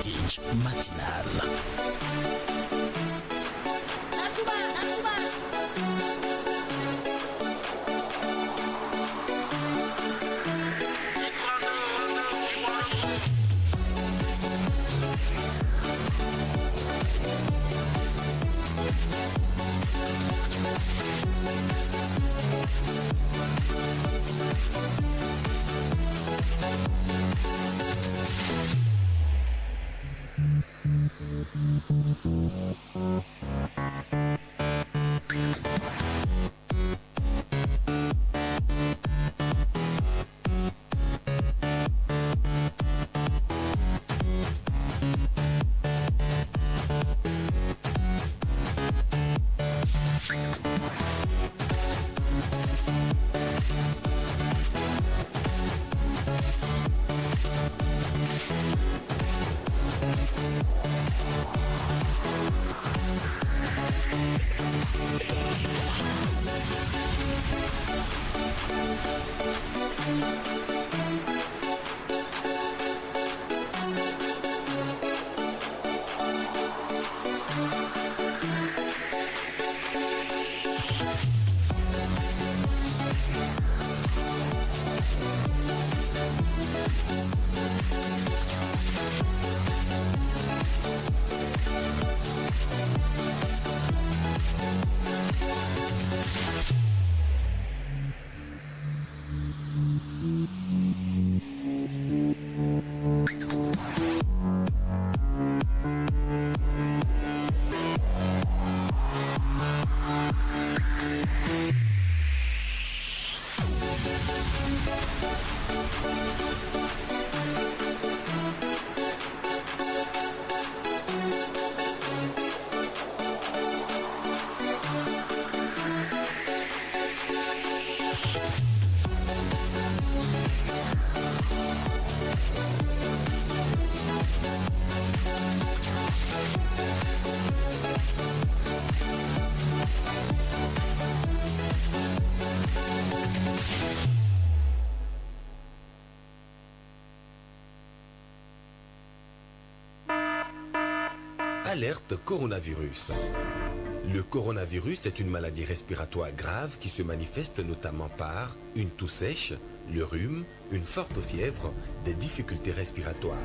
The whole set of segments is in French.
package matinal. Alerte coronavirus. Le coronavirus est une maladie respiratoire grave qui se manifeste notamment par une toux sèche, le rhume, une forte fièvre, des difficultés respiratoires.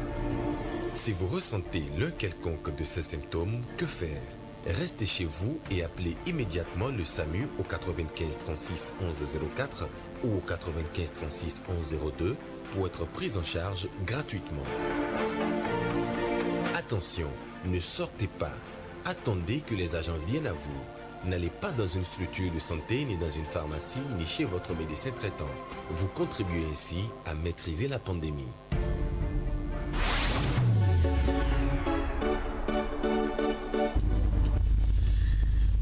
Si vous ressentez l'un quelconque de ces symptômes, que faire? Restez chez vous et appelez immédiatement le SAMU au 95 36 11 04 ou au 95 36 11 02 pour être pris en charge gratuitement. Attention, ne sortez pas. Attendez que les agents viennent à vous. N'allez pas dans une structure de santé, ni dans une pharmacie, ni chez votre médecin traitant. Vous contribuez ainsi à maîtriser la pandémie.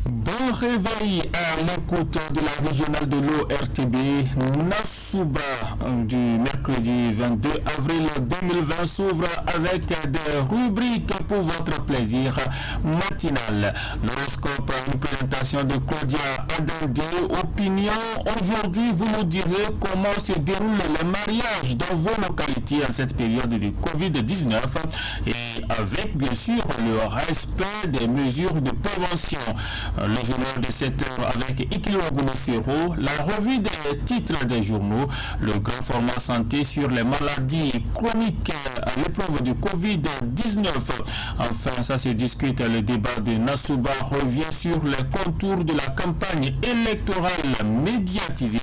Bon réveil à l'écoute de la régionale de l'eau RTB Nassouba du mercredi 22 avril 2020 s'ouvre avec des rubriques pour votre plaisir matinal. L'horoscope, une présentation de Claudia Adandé. Opinion, aujourd'hui vous nous direz comment se déroulent les mariages dans vos localités en cette période de Covid-19 et avec bien sûr le respect des mesures de prévention. Le journal de 7 heures avec Ikilo Gounoussero, la revue des titres des journaux, le grand format santé sur les maladies chroniques à l'épreuve du Covid-19. Enfin, ça se discute, le débat de Nassouba revient sur les contours de la campagne électorale médiatisée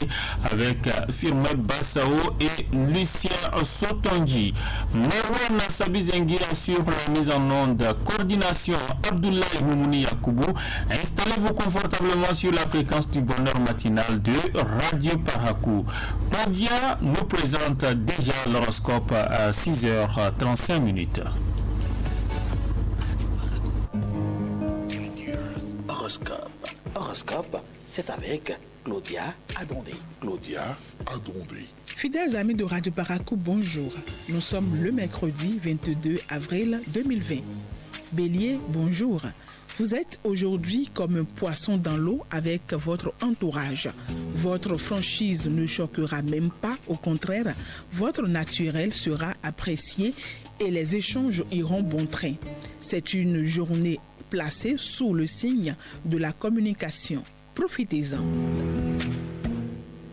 avec Firmet Bassao et Lucien Sotonji. Marwan Sabizengi assure la mise en onde, coordination Abdoulaye Moumouni Yakoubou. Installez-vous confortablement sur la fréquence du bonheur matinal de Radio Parakou. Claudia nous présente déjà l'horoscope à 6h35. Horoscope, c'est avec Claudia Adondé. Fidèles amis de Radio Parakou, bonjour. Nous sommes le mercredi 22 avril 2020. Bélier, bonjour. Vous êtes aujourd'hui comme un poisson dans l'eau avec votre entourage. Votre franchise ne choquera même pas, au contraire, votre naturel sera apprécié et les échanges iront bon train. C'est une journée placée sous le signe de la communication. Profitez-en.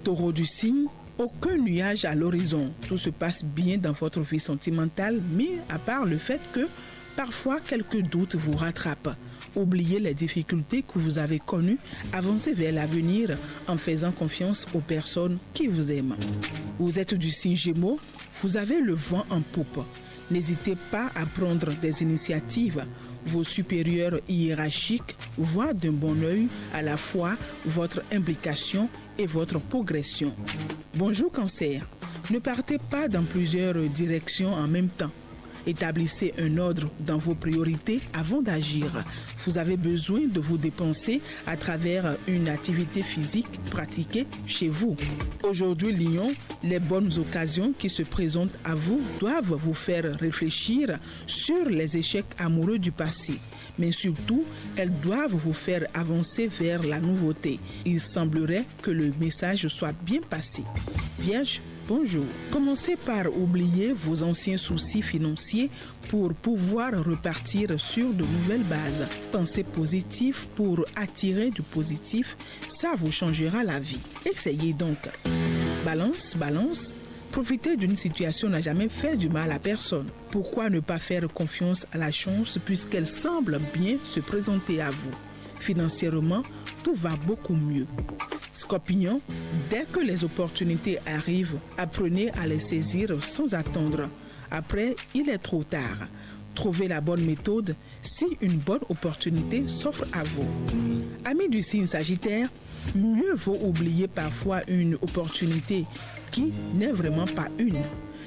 Taureau du signe, aucun nuage à l'horizon. Tout se passe bien dans votre vie sentimentale, mais à part le fait que parfois quelques doutes vous rattrapent. Oubliez les difficultés que vous avez connues, avancez vers l'avenir en faisant confiance aux personnes qui vous aiment. Vous êtes du signe Gémeaux, vous avez le vent en poupe. N'hésitez pas à prendre des initiatives. Vos supérieurs hiérarchiques voient d'un bon œil à la fois votre implication et votre progression. Bonjour Cancer, ne partez pas dans plusieurs directions en même temps. Établissez un ordre dans vos priorités avant d'agir. Vous avez besoin de vous dépenser à travers une activité physique pratiquée chez vous. Aujourd'hui, Lion, les bonnes occasions qui se présentent à vous doivent vous faire réfléchir sur les échecs amoureux du passé. Mais surtout, elles doivent vous faire avancer vers la nouveauté. Il semblerait que le message soit bien passé. Vierge, bonjour. Commencez par oublier vos anciens soucis financiers pour pouvoir repartir sur de nouvelles bases. Pensez positif pour attirer du positif, ça vous changera la vie. Essayez donc. Balance, balance. Profiter d'une situation n'a jamais fait du mal à personne. Pourquoi ne pas faire confiance à la chance puisqu'elle semble bien se présenter à vous? Financièrement, tout va beaucoup mieux. Scorpion, dès que les opportunités arrivent, apprenez à les saisir sans attendre. Après, il est trop tard. Trouvez la bonne méthode si une bonne opportunité s'offre à vous. Amis du signe Sagittaire, mieux vaut oublier parfois une opportunité qui n'est vraiment pas une.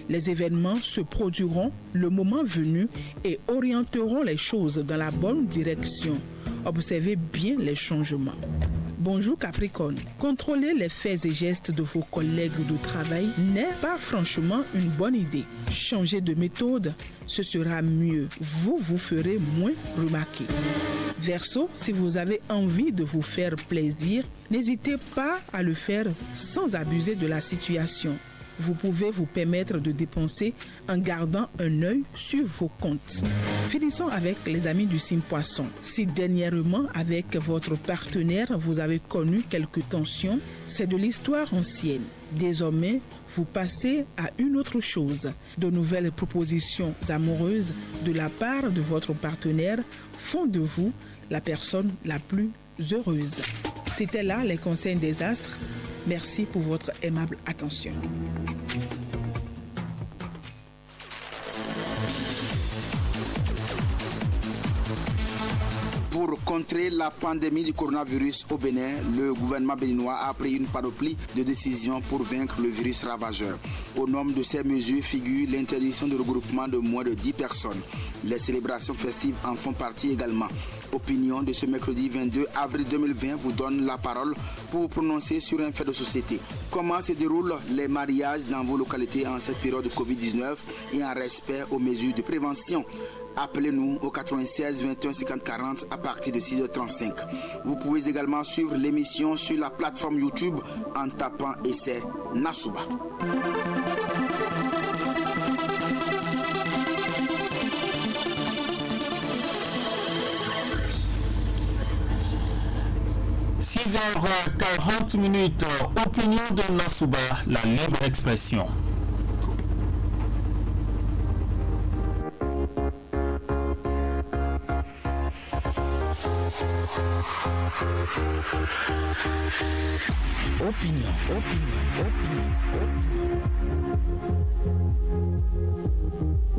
Les événements se produiront le moment venu et orienteront les choses dans la bonne direction. Observez bien les changements. Bonjour Capricorne, contrôler les faits et gestes de vos collègues de travail n'est pas franchement une bonne idée. Changez de méthode, ce sera mieux. Vous vous ferez moins remarquer. Verseau, si vous avez envie de vous faire plaisir, n'hésitez pas à le faire sans abuser de la situation. Vous pouvez vous permettre de dépenser en gardant un œil sur vos comptes. Finissons avec les amis du signe Poisson. Si dernièrement, avec votre partenaire, vous avez connu quelques tensions, c'est de l'histoire ancienne. Désormais, vous passez à une autre chose. De nouvelles propositions amoureuses de la part de votre partenaire font de vous la personne la plus heureuse. C'était là les conseils des astres. Merci pour votre aimable attention. Pour contrer la pandémie du coronavirus au Bénin, le gouvernement béninois a pris une panoplie de décisions pour vaincre le virus ravageur. Au nombre de ces mesures figure l'interdiction de regroupement de moins de 10 personnes. Les célébrations festives en font partie également. Opinion de ce mercredi 22 avril 2020 vous donne la parole pour vous prononcer sur un fait de société. Comment se déroulent les mariages dans vos localités en cette période de Covid-19 et en respect aux mesures de prévention? Appelez-nous au 96 21 50 40 à partir de 6h35. Vous pouvez également suivre l'émission sur la plateforme YouTube en tapant Essai Nasouba. « 6h40, opinion de Nasouba, la libre expression. Opinion.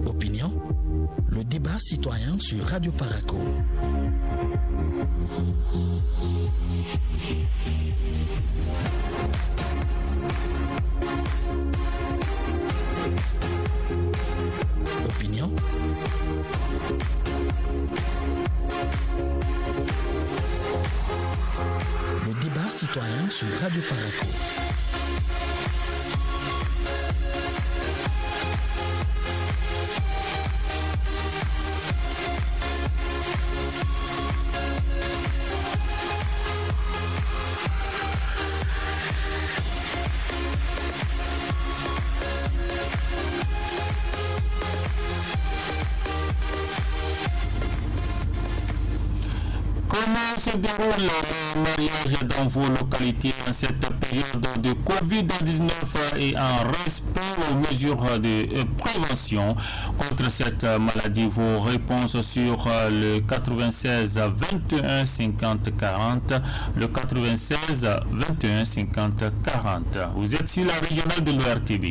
Opinion, le débat citoyen sur Radio Paraco. Opinion. Le débat citoyen sur Radio Paraco. se déroule le mariage dans vos localités en cette période de Covid-19 et en respect aux mesures de prévention contre cette maladie? Vos réponses sur le 96 21 50 40, le 96 21 50 40. Vous êtes sur la régionale de l'ORTB.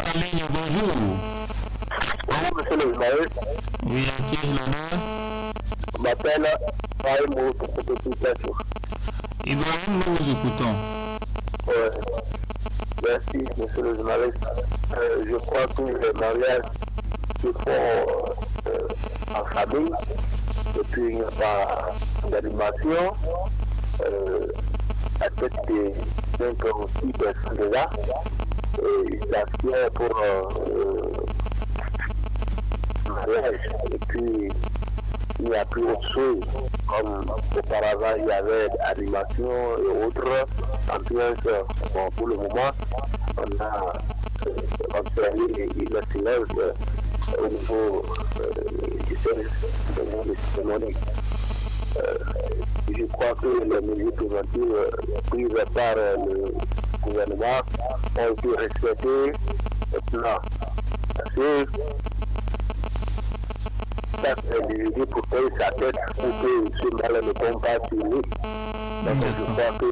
En ligne, bonjour. Bonjour, monsieur le journaliste. Oui, à qui est l'honneur? Je m'appelle Ibrahim pour Ibrahim, nous vous écoutons. Merci, monsieur le journaliste. Je crois que les mariages se font en famille, et puis il n'y a pas d'animation. À tête de 5 ou 6 personnes déjà. Et ça tient pour mariage. Et puis, il n'y a plus autre chose. Comme auparavant, il y avait animation et autres ambiances. Bon, pour le moment, on a observé le silence au niveau des cérémonies. Je crois que les mesures préventives prises par le gouvernement ont été respectées maintenant. Parce que chaque individu pour payer sa tête pour que ce mal ne tombe pas sur lui. Donc je crois que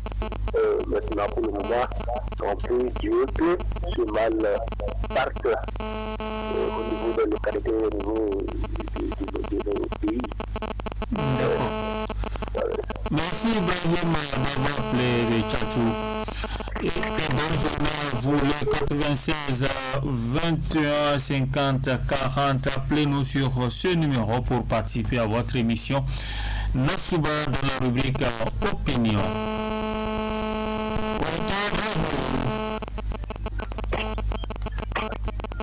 maintenant pour le moment, on peut dire que ce mal parte au niveau des localités, au niveau de nos pays. Merci Ibrahim d'avoir appelé le Tchatchou. Et bonne journée à vous, le 96 21 50 40. Appelez-nous sur ce numéro pour participer à votre émission Nassouba dans la rubrique Opinion.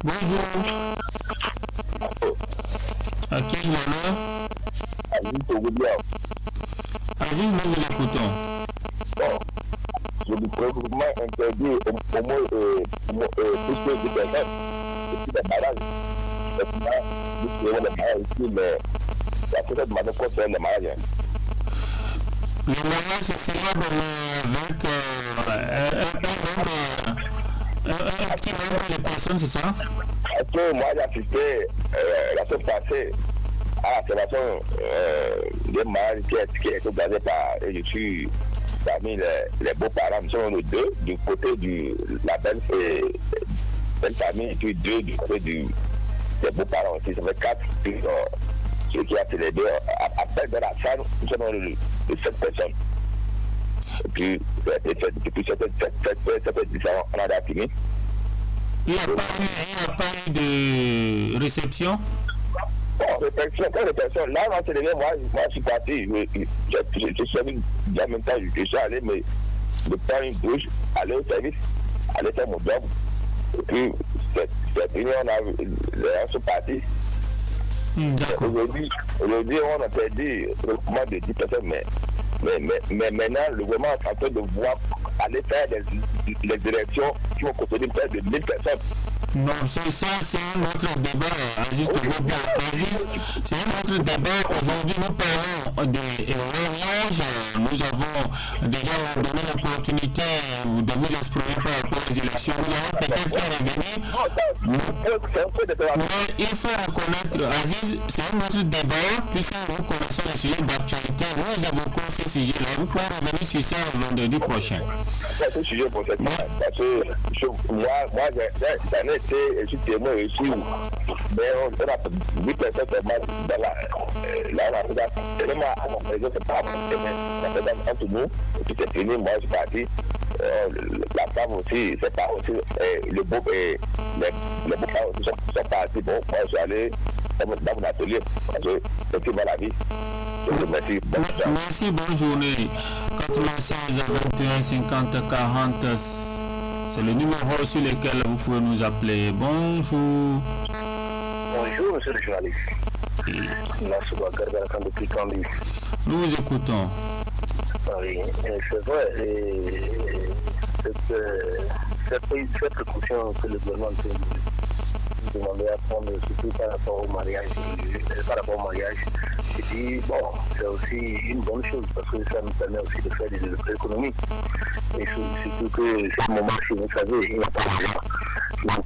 Bonjour. À qui est l'honneur? Aziz, nous vous écoutons. Bon, je dis probablement interdit au moins plus que 10 personnes depuis les mariages. Maintenant, nous avons les mariages ici, mais la chose de manière concerne les mariages. Le mariage se célèbre avec un petit nombre de personnes, c'est ça? Est-ce que moi j'ai assisté la semaine passée à la célébration des mariages qui est organisée par, et je suis parmi les beaux-parents, nous sommes deux, du côté de la belle famille, et puis deux du côté des beaux-parents aussi, ça fait 4, puis ceux qui ont célébré, après de la salle, nous sommes de 7 personnes. Et puis, depuis cette édition, on a déjà fini. Il n'y a pas eu de réception? Bon, réflexion, là, on s'est levé, moi, je suis parti, je suis allé, en même temps, je suis allé, mais de prendre une douche, aller au service, aller faire mon job. Et puis, c'est fini, on sont partis. Aujourd'hui, on a perdu le mouvement de 10 personnes, mais maintenant, le gouvernement est en train de voir aller faire les élections qui vont contenir près de 1000 personnes. Non, ça, c'est un autre débat, Aziz. C'est un autre débat. Aujourd'hui, nous parlons des mariages. Nous avons déjà donné l'opportunité de vous exprimer par rapport aux élections. Nous allons peut-être revenir. Mais il faut reconnaître, Aziz, c'est un autre débat, puisque nous connaissons les sujets d'actualité. Nous évoquons ce sujet-là. Vous pouvez revenir sur ça vendredi prochain. C'est un sujet pour cette fois. Parce que moi, j'en ai été, je suis témoin ici, mais on a 8 personnes dans la tellement à mon président, c'est pas entre nous, et puis c'est fini, moi je suis parti, la femme aussi, c'est pas aussi, le beau, les beaux-parents aussi sont partis. Bon, moi, je suis allé dans mon atelier, parce que c'est la vie. Merci. Merci, bonne journée. 96 21 50 40, c'est le numéro sur lequel vous pouvez nous appeler. Bonjour. Bonjour, monsieur le journaliste. Nous vous écoutons. Oui, c'est vrai. Cette précaution que le gouvernement peut demander à prendre, surtout par rapport au mariage, je dis, bon, c'est aussi une bonne chose parce que ça nous permet aussi de faire des développements économiques. Et surtout que c'est un moment, si vous savez, il n'y a pas d'argent. Donc,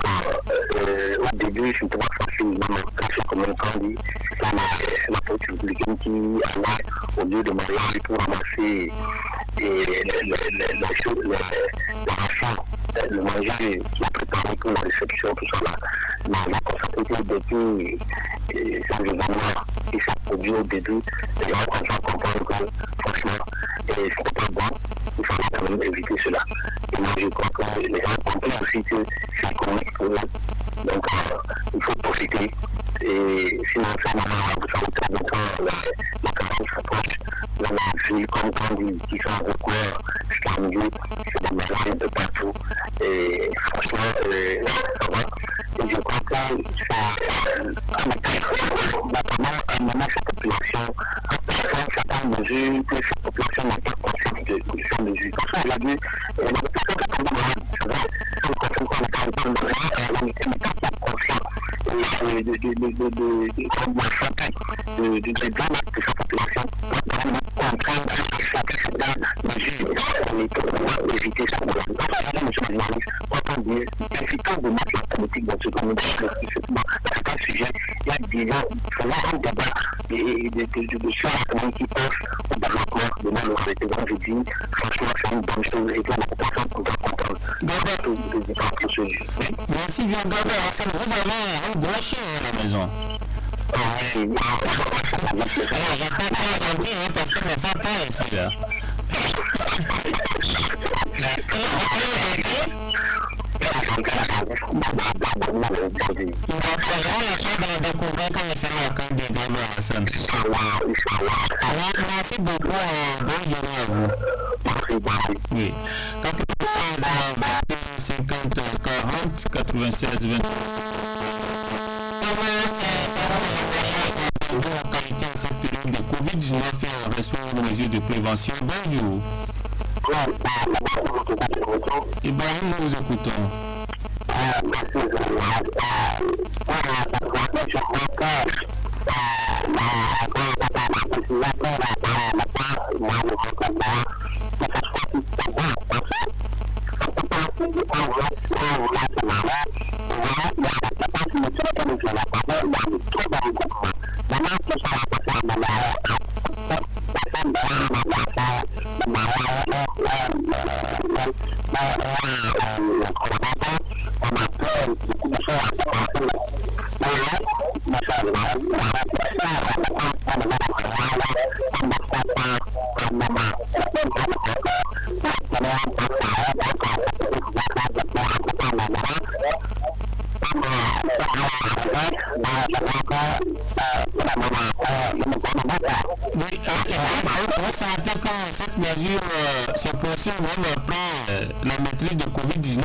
au début, c'est pas facile, même quand c'est comme un candidat, c'est la politique républicaine qui allait au lieu de mariage pour ramasser le manger qui est préparé pour la réception, tout ça là. Mais la constaté depuis ces événements qui sont produits au début, les gens commencent à comprendre que franchement, c'était pas bon, il fallait quand même éviter cela. Et moi je crois que les gens comprennent aussi que c'est économique pour eux. Donc il faut profiter. Et sinon, ça vous savez très bien la carrière s'approche. On a vu comme on dit, qui sont recours, c'est un milieu, c'est des magasins un peu partout. Et franchement, ça va. Et je crois que à un moment, cette population a pris certaines mesures que cette population n'a pas conscience de ces mesures. Comme ça, aujourd'hui, la population qui est malade, c'est vrai, si on consomme comme ça, on peut le n'est pas conscient de la santé, de bien-être de sa population. Donc, on comprend que certaines mesures pour éviter ça. Donc, monsieur le journaliste, quand on dit efficace de mettre la politique dans ce domaine, c'est un sujet, il y a déjà un débat de sur la commune qui pense au développement de nos localités. Donc, je dis, franchement, c'est une bonne chose et que la population pourra comprendre. Merci bien, Gabin. Enfin, vous avez un gros chien à la maison. Oui, Alors, je pas très gentil, parce que ça fait peur ici, là. Il va falloir découvrir quand il sera au camp des Gabin Hassan. Alors, merci beaucoup. Bonne journée à vous. Oui. 96 50 40 96 20. En qualité en cette période de Covid-19 et en respect aux mesures de prévention. Bonjour. Ibrahim, nous vous écoutons. Cette mesure se poursuit même après la maîtrise de Covid-19.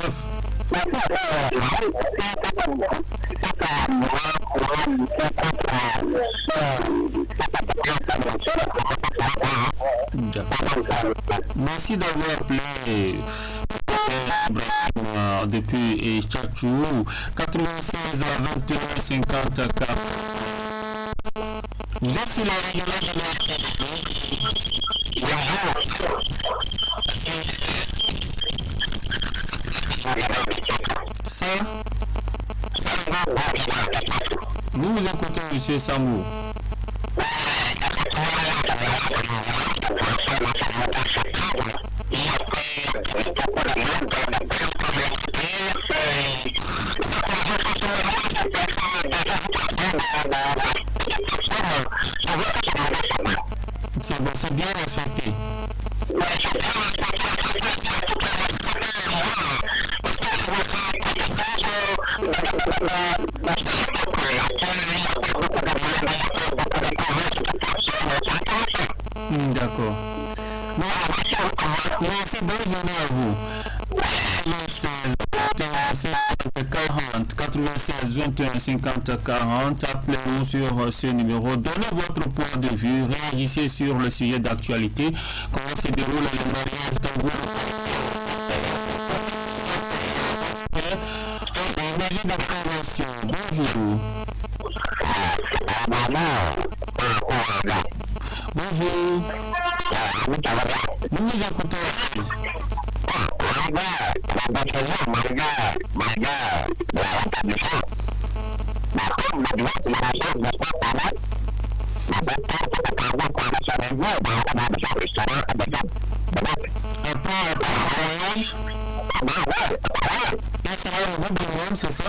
Merci d'avoir appelé depuis Tchatchou 96 à 21 50 40. Vous êtes sur la régionale de ça, nous vous écoutons, monsieur Samou. C'est bien respecté. D'accord. Merci, bonne journée à vous. 40 96 21 50 40, appelez-nous sur ce numéro, donnez votre point de vue, réagissez sur le sujet d'actualité, comment se déroule le mariage dans vos bonjour. Bonjour. Nous vous écoutons. C'est ça?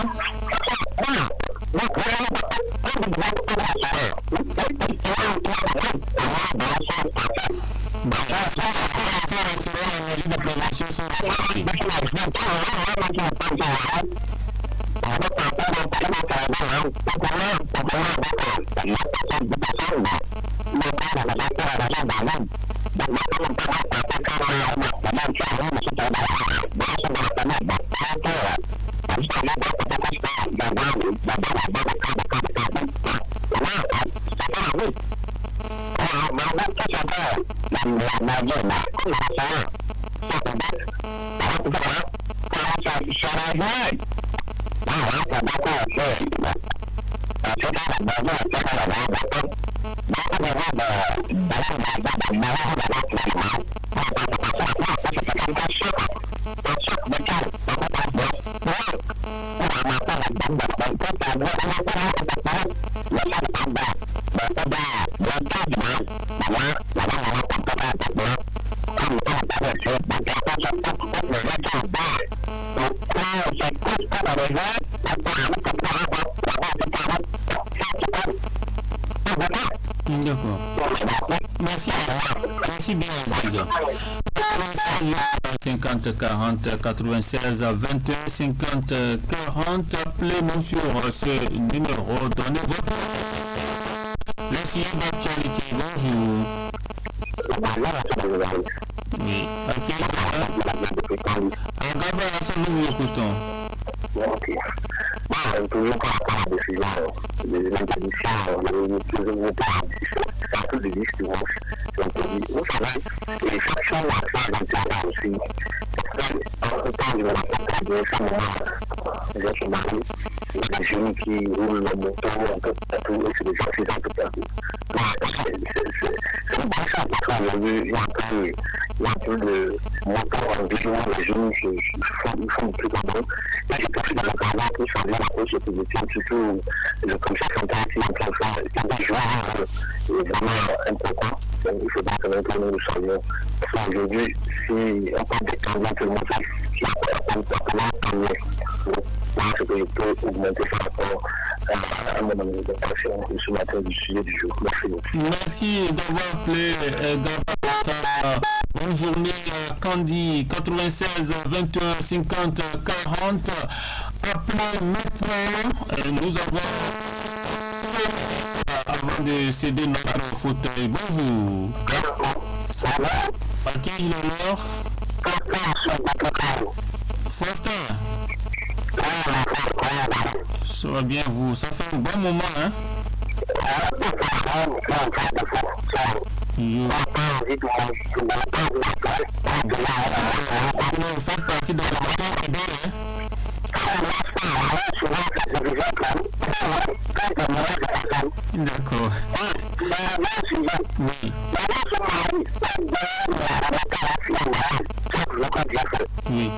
D'accord. Merci. Merci bien, Aziza. 50 40 96 21 50 40. Appelez-nous sur ce numéro. Donnez votre sujet d'actualité. Bonjour. Oui. Agaba, ça nous vous écoutons. Ok. Toujours par rapport à la décision des interditions, c'est un peu de discours. Vous savez, et chaque chose à faire dans le terrain aussi. En même temps, je vais raconter ça, j'ai son mari, il y a des jeunes qui roulent le moto un peu partout, et c'est des gens qui sont un peu perdus. C'est une bonne chose parce qu'il y a un peu de moto en vidéo, les jeunes ils font plus comme eux. Là, j'ai passé dans le travail qui s'en vient à cause de cette édition, surtout le commissaire central qui est en train de faire, c'est un joueur vraiment important. Donc, il faudra quand même que nous le savions. Parce qu'aujourd'hui, si on parle des candidats, tout le monde sait qu'il y a un mieux. Voilà ce que je peux augmenter par rapport à mon manifestation ce matin du sujet du jour. Merci beaucoup. Merci d'avoir appelé Gabata. Bonne journée, Candy, 96 21 50 40. Appelez maintenant. Nous avons, avant de céder notre fauteuil. Bonjour. À qui il est l'heure? Faustin. Ça va bien, vous. Ça fait un bon moment, hein? Vous faites partie de la moto, hein? D'accord. Oui. Oui.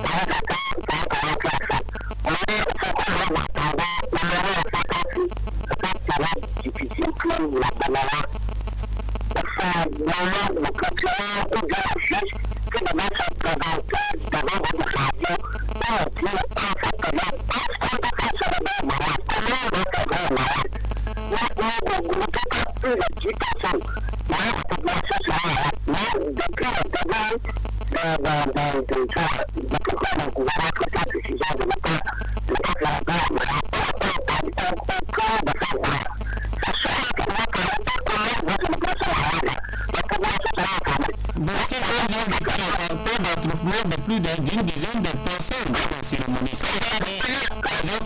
des cas d'attroupement de plus d'une dizaine de personnes dans la cérémonie. Ça veut dire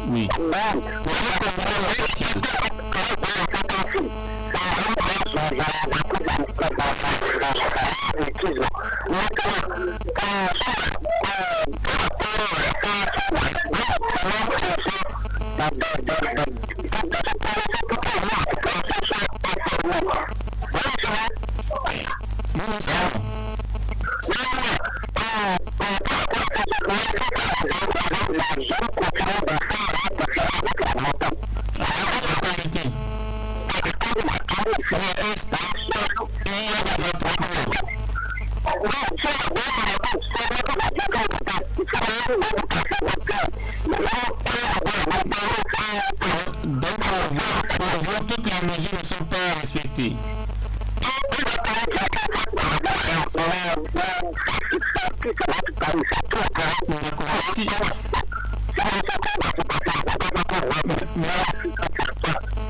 oui. Donc, toutes les mesures ne sont pas respectées.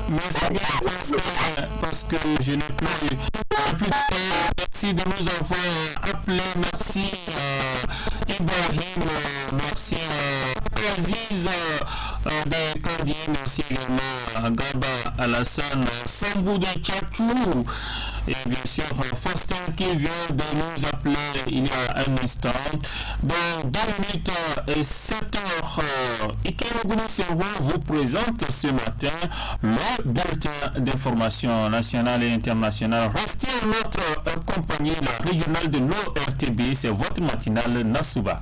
Merci parce que je n'ai plus de merci de nous avoir appelé. Merci Ibrahim, merci Aziz de Kandi, merci également Gaba Alassane, Sambou de Tchatchou et bien sûr Faustin qui vient de nous appeler il y a un instant. Dans 2 minutes et 7 heures, Ikemogoulou Servo vous présente ce matin le bulletin d'information nationale et internationale. Restez à notre compagnie, la régionale de l'ORTB, c'est votre matinale Nassouba.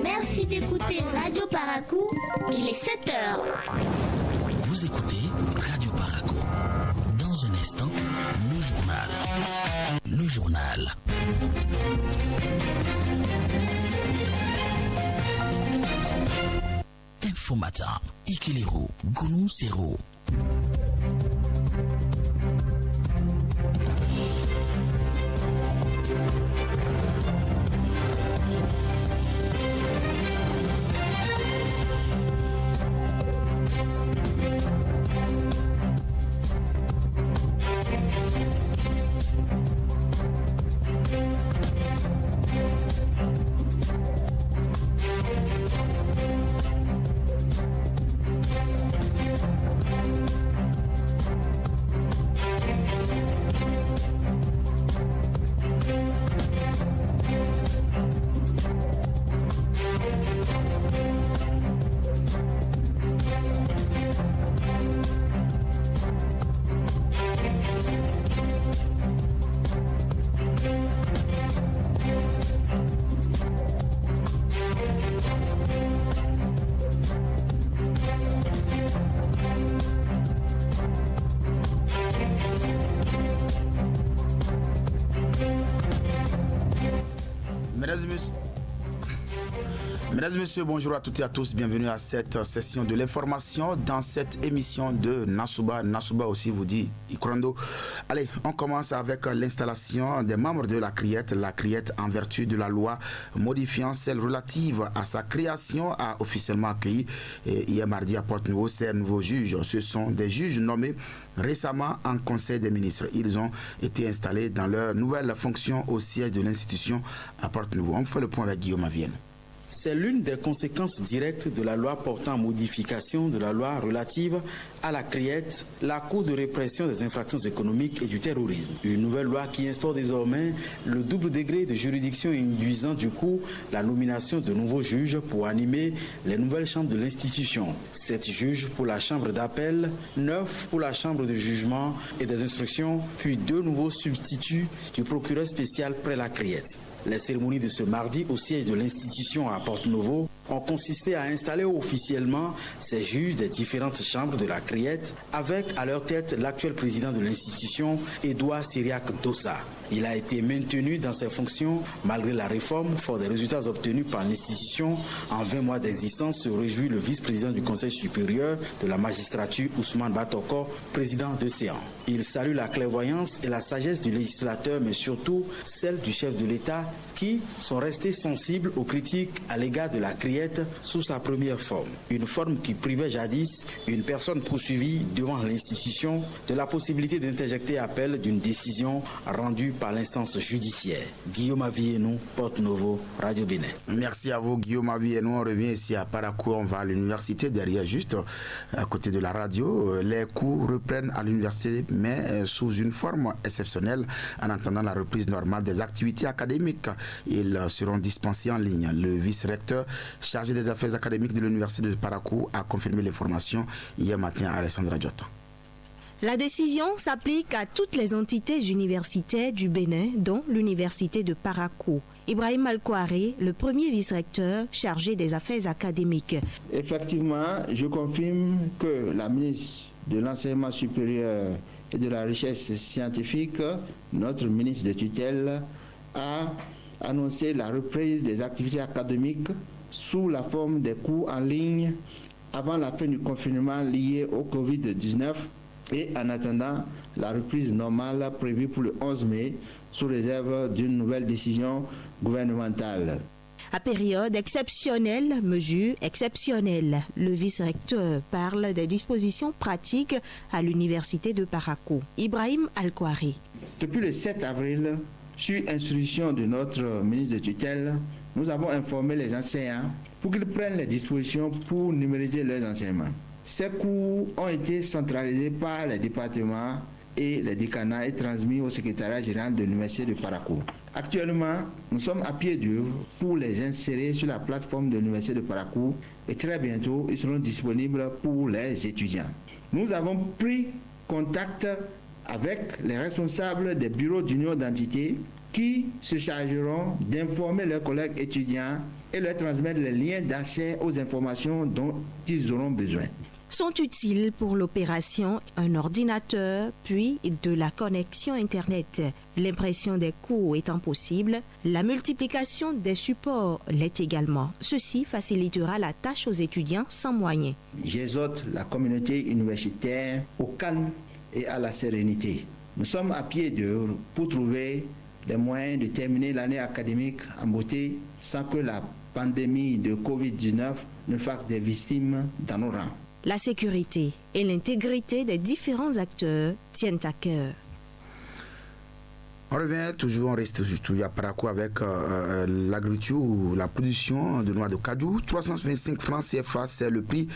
Merci d'écouter Radio Paracou, il est 7 heures. Vous écoutez Radio Paracou. Dans un instant, le journal. Le journal. Infomata, Ikelero, Gounou Sero. Mesdames et messieurs, bonjour à toutes et à tous. Bienvenue à cette session de l'information dans cette émission de Nasouba. Nasouba aussi vous dit Ikrando. Allez, on commence avec l'installation des membres de la CRIET. La CRIET, en vertu de la loi modifiant celle relative à sa création, a officiellement accueilli hier mardi à Porte-Nouveau ces nouveaux juges. Ce sont des juges nommés récemment en Conseil des ministres. Ils ont été installés dans leur nouvelle fonction au siège de l'institution à Porte-Nouveau. On fait le point avec Guillaume Avienne. C'est l'une des conséquences directes de la loi portant modification de la loi relative à la CRIET, la Cour de répression des infractions économiques et du terrorisme. Une nouvelle loi qui instaure désormais le double degré de juridiction induisant du coup la nomination de nouveaux juges pour animer les nouvelles chambres de l'institution. 7 juges pour la chambre d'appel, 9 pour la chambre de jugement et des instructions, puis 2 nouveaux substituts du procureur spécial près la CRIET. Les cérémonies de ce mardi au siège de l'institution à Porte-Nouveau ont consisté à installer officiellement ces juges des différentes chambres de la CRIET avec à leur tête l'actuel président de l'institution, Edouard Syriac Dossa. Il a été maintenu dans ses fonctions malgré la réforme, fort des résultats obtenus par l'institution en 20 mois d'existence, se réjouit le vice-président du Conseil supérieur de la magistrature, Ousmane Batoko, président de Séan. Il salue la clairvoyance et la sagesse du législateur, mais surtout celle du chef de l'État, qui sont restés sensibles aux critiques à l'égard de la CRIET sous sa première forme. Une forme qui privait jadis une personne poursuivie devant l'institution de la possibilité d'interjecter appel d'une décision rendue par l'instance judiciaire. Guillaume Avienou, Porte-Nouveau, Radio Bénin. Merci à vous Guillaume Avienou. On revient ici à Parakou, on va à l'université, derrière juste à côté de la radio. Les cours reprennent à l'université, mais sous une forme exceptionnelle, en attendant la reprise normale des activités académiques. Ils seront dispensés en ligne. Le vice-recteur chargé des affaires académiques de l'université de Parakou a confirmé l'information hier matin à Alessandra Diota. La décision s'applique à toutes les entités universitaires du Bénin, dont l'université de Parakou. Ibrahim Alkouaré, le premier vice-recteur chargé des affaires académiques. Effectivement, je confirme que la ministre de l'Enseignement supérieur et de la Recherche scientifique, notre ministre de tutelle, a annoncé la reprise des activités académiques sous la forme des cours en ligne avant la fin du confinement lié au Covid-19 et en attendant la reprise normale prévue pour le 11 mai sous réserve d'une nouvelle décision gouvernementale. À période exceptionnelle, mesure exceptionnelle, le vice-recteur parle des dispositions pratiques à l'université de Parakou. Ibrahim Alkouaré. Depuis le 7 avril, sur instruction de notre ministre de tutelle, nous avons informé les enseignants pour qu'ils prennent les dispositions pour numériser leurs enseignements. Ces cours ont été centralisés par les départements et les décanats et transmis au secrétariat général de l'université de Parakou. Actuellement, nous sommes à pied d'œuvre pour les insérer sur la plateforme de l'université de Parakou et très bientôt, ils seront disponibles pour les étudiants. Nous avons pris contact avec les responsables des bureaux d'union d'entités qui se chargeront d'informer leurs collègues étudiants et leur transmettre les liens d'accès aux informations dont ils auront besoin. Sont utiles pour l'opération un ordinateur puis de la connexion Internet. L'impression des cours étant possible, la multiplication des supports l'est également. Ceci facilitera la tâche aux étudiants sans moyens. J'exhorte la communauté universitaire au calme et à la sérénité. Nous sommes à pied d'œuvre pour trouver les moyens de terminer l'année académique en beauté sans que la pandémie de Covid-19 ne fasse des victimes dans nos rangs. La sécurité et l'intégrité des différents acteurs tiennent à cœur. On revient toujours, on reste toujours à Parakou avec l'agriculture ou la production de noix de cajou. 325 francs CFA, c'est le prix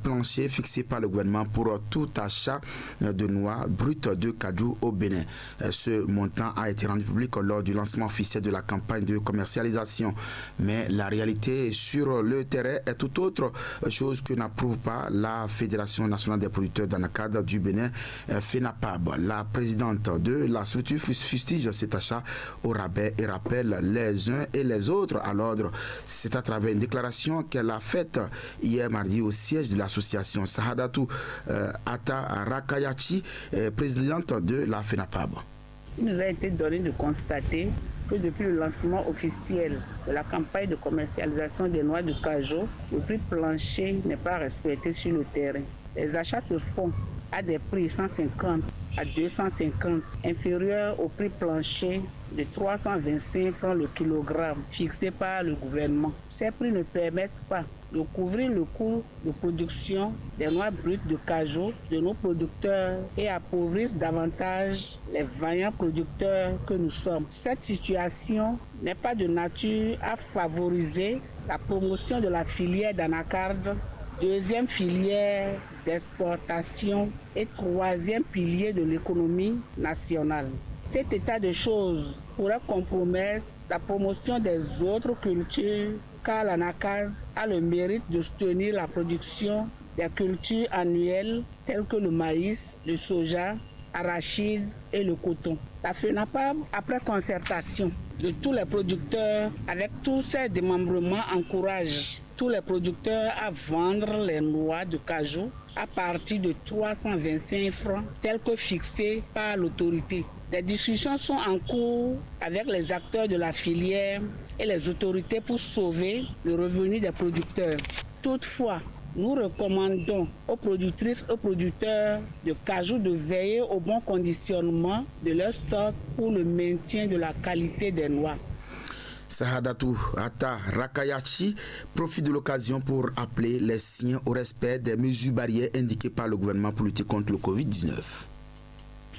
plancher fixé par le gouvernement pour tout achat de noix brutes de cajou au Bénin. Ce montant a été rendu public lors du lancement officiel de la campagne de commercialisation. Mais la réalité sur le terrain est tout autre chose que n'approuve pas la Fédération nationale des producteurs d'anacarde du Bénin, FENAPAB. La présidente de la structure fustige cet achat au rabais et rappelle les uns et les autres à l'ordre. C'est à travers une déclaration qu'elle a faite hier mardi au siège de l'association Sahadatou Ata Rakayachi, présidente de la FENAPAB. Il nous a été donné de constater que depuis le lancement officiel de la campagne de commercialisation des noix de cajou, le prix plancher n'est pas respecté sur le terrain. Les achats se font à des prix 150 à 250, inférieurs au prix plancher de 325 francs le kilogramme fixé par le gouvernement. Ces prix ne permettent pas de couvrir le coût de production des noix brutes de cajou de nos producteurs et appauvrissent davantage les vaillants producteurs que nous sommes. Cette situation n'est pas de nature à favoriser la promotion de la filière d'anacarde, deuxième filière d'exportation et troisième pilier de l'économie nationale. Cet état de choses pourrait compromettre la promotion des autres cultures car l'anacarde a le mérite de soutenir la production des cultures annuelles telles que le maïs, le soja, arachide et le coton. La FENAPAB, après concertation de tous les producteurs avec tous ces démembrements, encourage tous les producteurs à vendre les noix de cajou à partir de 325 francs tels que fixés par l'autorité. Des discussions sont en cours avec les acteurs de la filière et les autorités pour sauver le revenu des producteurs. Toutefois, nous recommandons aux productrices et aux producteurs de cajou de veiller au bon conditionnement de leur stock pour le maintien de la qualité des noix. Sahadatou Ata Rakayachi profite de l'occasion pour appeler les siens au respect des mesures barrières indiquées par le gouvernement pour lutter contre le Covid-19.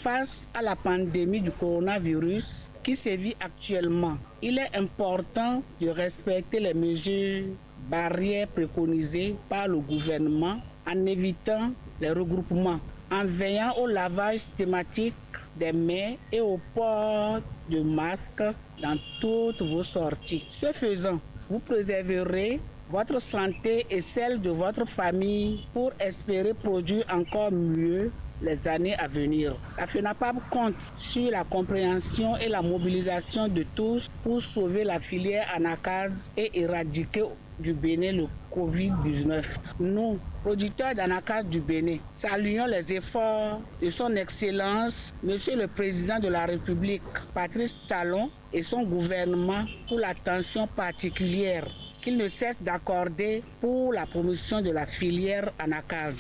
Face à la pandémie du coronavirus qui sévit actuellement, il est important de respecter les mesures barrières préconisées par le gouvernement en évitant les regroupements, en veillant au lavage systématique des mains et au port de masques dans toutes vos sorties. Ce faisant, vous préserverez votre santé et celle de votre famille pour espérer produire encore mieux les années à venir. La FENAPAB compte sur la compréhension et la mobilisation de tous pour sauver la filière anacarde et éradiquer du Bénin le Covid-19. Nous, producteurs d'anacarde du Bénin, saluons les efforts de son Excellence, Monsieur le Président de la République, Patrice Talon, et son gouvernement pour l'attention particulière qu'il ne cesse d'accorder pour la promotion de la filière anacarde.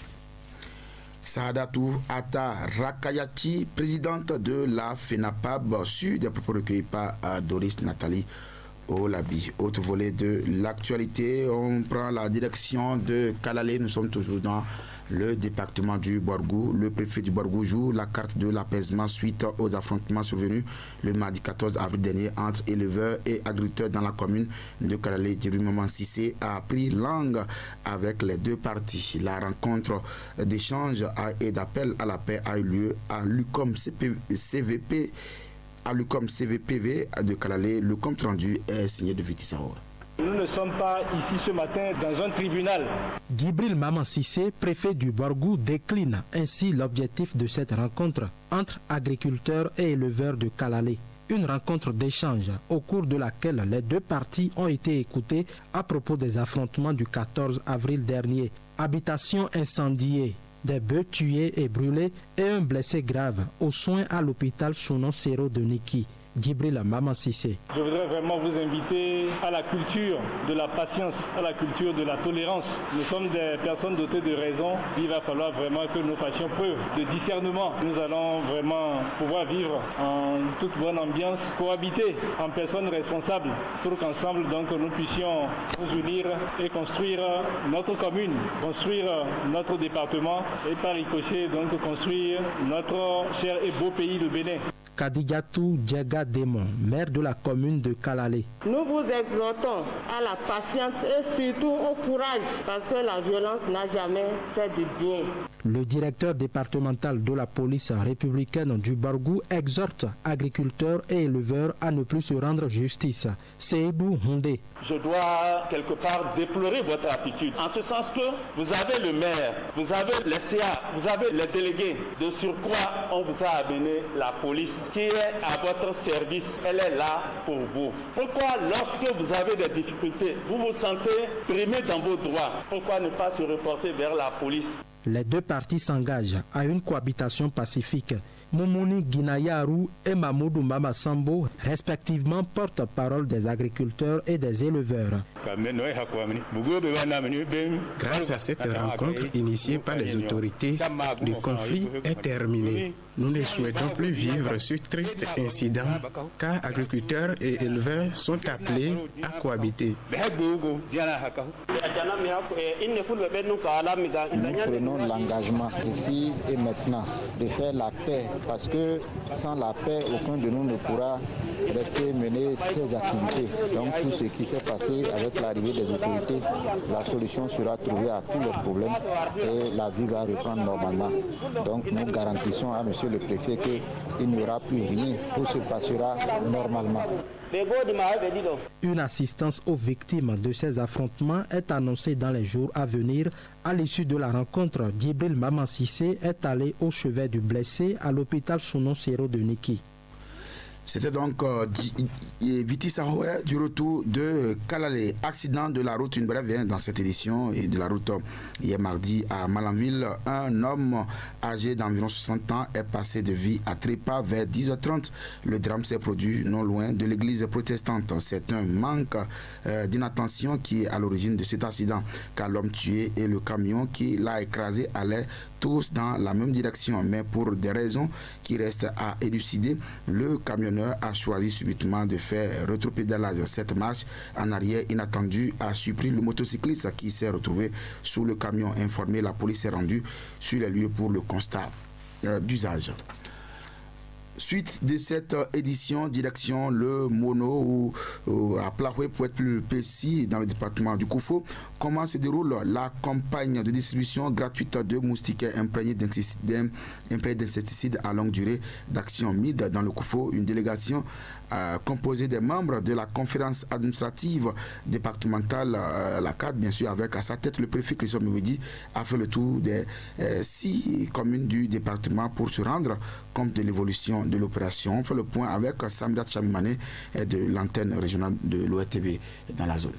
Sahadatou Ata Rakayachi, présidente de la FENAPAB, sur des propos recueillis par Doris Nathalie Olabi. Autre volet de l'actualité, on prend la direction de Kalalé. Nous sommes toujours dans le département du Borgou. Le préfet du Borgou joue la carte de l'apaisement suite aux affrontements survenus le mardi 14 avril dernier entre éleveurs et agriculteurs dans la commune de Kalalé. Djibril Maman Sissé a pris langue avec les deux parties. La rencontre d'échange et d'appel à la paix a eu lieu à l'UCOM CVPV de Kalalé. Le compte rendu est signé de Viti Sao. Nous ne sommes pas ici ce matin dans un tribunal. Djibril Maman Sissé, préfet du Borgou, décline ainsi l'objectif de cette rencontre entre agriculteurs et éleveurs de Kalalé. Une rencontre d'échange au cours de laquelle les deux parties ont été écoutées à propos des affrontements du 14 avril dernier. Habitation incendiée, des bœufs tués et brûlés et un blessé grave aux soins à l'hôpital Sounon Sero de Niki. Djibril Maman Sissé. Je voudrais vraiment vous inviter à la culture de la patience, à la culture de la tolérance. Nous sommes des personnes dotées de raison. Il va falloir vraiment que nous fassions preuve de discernement. Nous allons vraiment pouvoir vivre en toute bonne ambiance, cohabiter en personnes responsables pour qu'ensemble donc nous puissions nous unir et construire notre commune, construire notre département et par ricochet donc construire notre cher et beau pays de Bénin. Kadijatou Djega Démon, maire de la commune de Kalalé. Nous vous exhortons à la patience et surtout au courage parce que la violence n'a jamais fait du bien. Le directeur départemental de la police républicaine du Borgou exhorte agriculteurs et éleveurs à ne plus se rendre justice. Seydou Hondé. Je dois quelque part déplorer votre attitude, en ce sens que vous avez le maire, vous avez les CA, vous avez les délégués. De surcroît, on vous a amené la police qui est à votre service, elle est là pour vous. Pourquoi lorsque vous avez des difficultés, vous vous sentez primé dans vos droits, pourquoi ne pas se reporter vers la police? Les deux parties s'engagent à une cohabitation pacifique. Moumouni Guinayaru et Mamoudou Mamasambo, respectivement porte-parole des agriculteurs et des éleveurs. Grâce à cette rencontre initiée par les autorités, le conflit est terminé. Nous ne souhaitons plus vivre ce triste incident car agriculteurs et éleveurs sont appelés à cohabiter. Nous prenons l'engagement ici et maintenant de faire la paix parce que sans la paix, aucun de nous ne pourra rester mener ses activités. Donc tout ce qui s'est passé avec l'arrivée des autorités, la solution sera trouvée à tous les problèmes et la vie va reprendre normalement. Donc nous garantissons à monsieur le préfet qu'il n'y aura plus rien, tout se passera normalement. Une assistance aux victimes de ces affrontements est annoncée dans les jours à venir. À l'issue de la rencontre, Djibril Mamassissé est allé au chevet du blessé à l'hôpital Sounon Sero de Niki. C'était donc Viti Sahoe du retour de Kalale. Accident de la route, une brève dans cette édition et de la route hier mardi à Malanville. Un homme âgé d'environ 60 ans est passé de vie à trépas vers 10h30. Le drame s'est produit non loin de l'église protestante. C'est un manque d'inattention qui est à l'origine de cet accident car l'homme tué et le camion qui l'a écrasé allaient tous dans la même direction, mais pour des raisons qui restent à élucider, le camionneur a choisi subitement de faire rétropédalage. Cette marche en arrière inattendue a surpris le motocycliste qui s'est retrouvé sous le camion. Informé, la police est rendue sur les lieux pour le constat d'usage. Suite de cette édition, direction le Mono à Plahoué pour être plus précis dans le département du Koufo. Comment se déroule la campagne de distribution gratuite de moustiquaires imprégnés d'insecticides à longue durée d'Action MID dans le Koufo? Une délégation composée des membres de la conférence administrative départementale, la CAD bien sûr, avec à sa tête le préfet Christophe Mouedi, a fait le tour des 6 communes du département pour se rendre compte de l'évolution de l'opération. On fait le point avec Samira Chamimane de l'antenne régionale de l'ORTB dans la zone.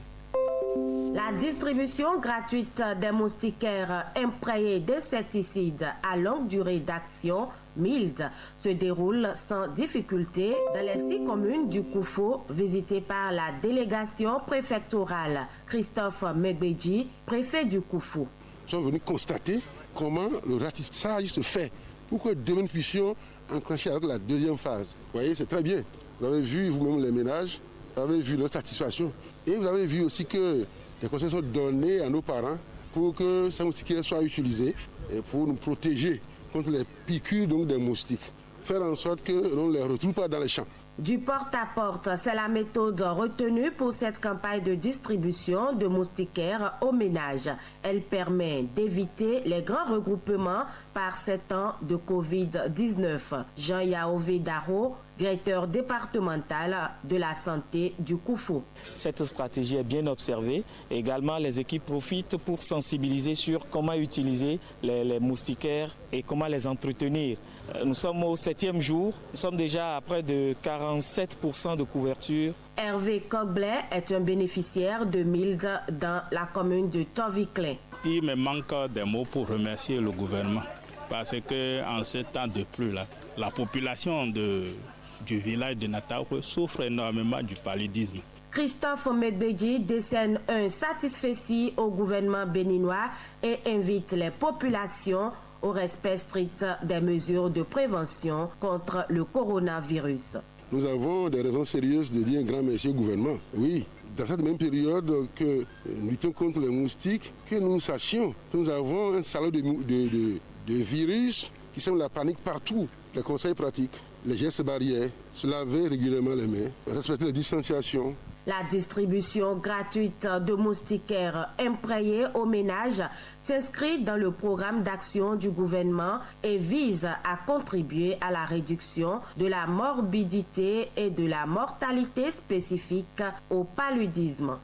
La distribution gratuite des moustiquaires imprégnés d'insecticides à longue durée d'action MILD se déroule sans difficulté dans les 6 communes du Koufo visitées par la délégation préfectorale. Christophe Megbeji, préfet du Koufo. Nous sommes venus constater comment le ratissage se fait pour que demain nous puissions enclencher avec la deuxième phase. Vous voyez, c'est très bien. Vous avez vu vous-même les ménages, vous avez vu leur satisfaction et vous avez vu aussi que les conseils sont donnés à nos parents pour que ces moustiquaires soient utilisés et pour nous protéger contre les piqûres donc, des moustiques. Faire en sorte que l'on ne les retrouve pas dans les champs. Du porte-à-porte, c'est la méthode retenue pour cette campagne de distribution de moustiquaires aux ménages. Elle permet d'éviter les grands regroupements par ces temps de Covid-19. Jean-Yaové Daro, directeur départemental de la santé du Koufo. Cette stratégie est bien observée. Également, les équipes profitent pour sensibiliser sur comment utiliser les moustiquaires et comment les entretenir. Nous sommes au 7e jour, nous sommes déjà à près de 47% de couverture. Hervé Cogblay est un bénéficiaire de MILD dans la commune de Toviclin. Il me manque des mots pour remercier le gouvernement parce qu'en ce temps de pluie, la population du village de Nataoue souffre énormément du paludisme. Christophe Medbeji décerne un satisfecit au gouvernement béninois et invite les populations au respect strict des mesures de prévention contre le coronavirus. Nous avons des raisons sérieuses de dire un grand merci au gouvernement. Oui, dans cette même période que nous luttons contre les moustiques, que nous sachions que nous avons un salaud de virus qui sème la panique partout. Les conseils pratiques, les gestes barrières, se laver régulièrement les mains, respecter les distanciations. La distribution gratuite de moustiquaires imprégnés aux ménages s'inscrit dans le programme d'action du gouvernement et vise à contribuer à la réduction de la morbidité et de la mortalité spécifique au paludisme.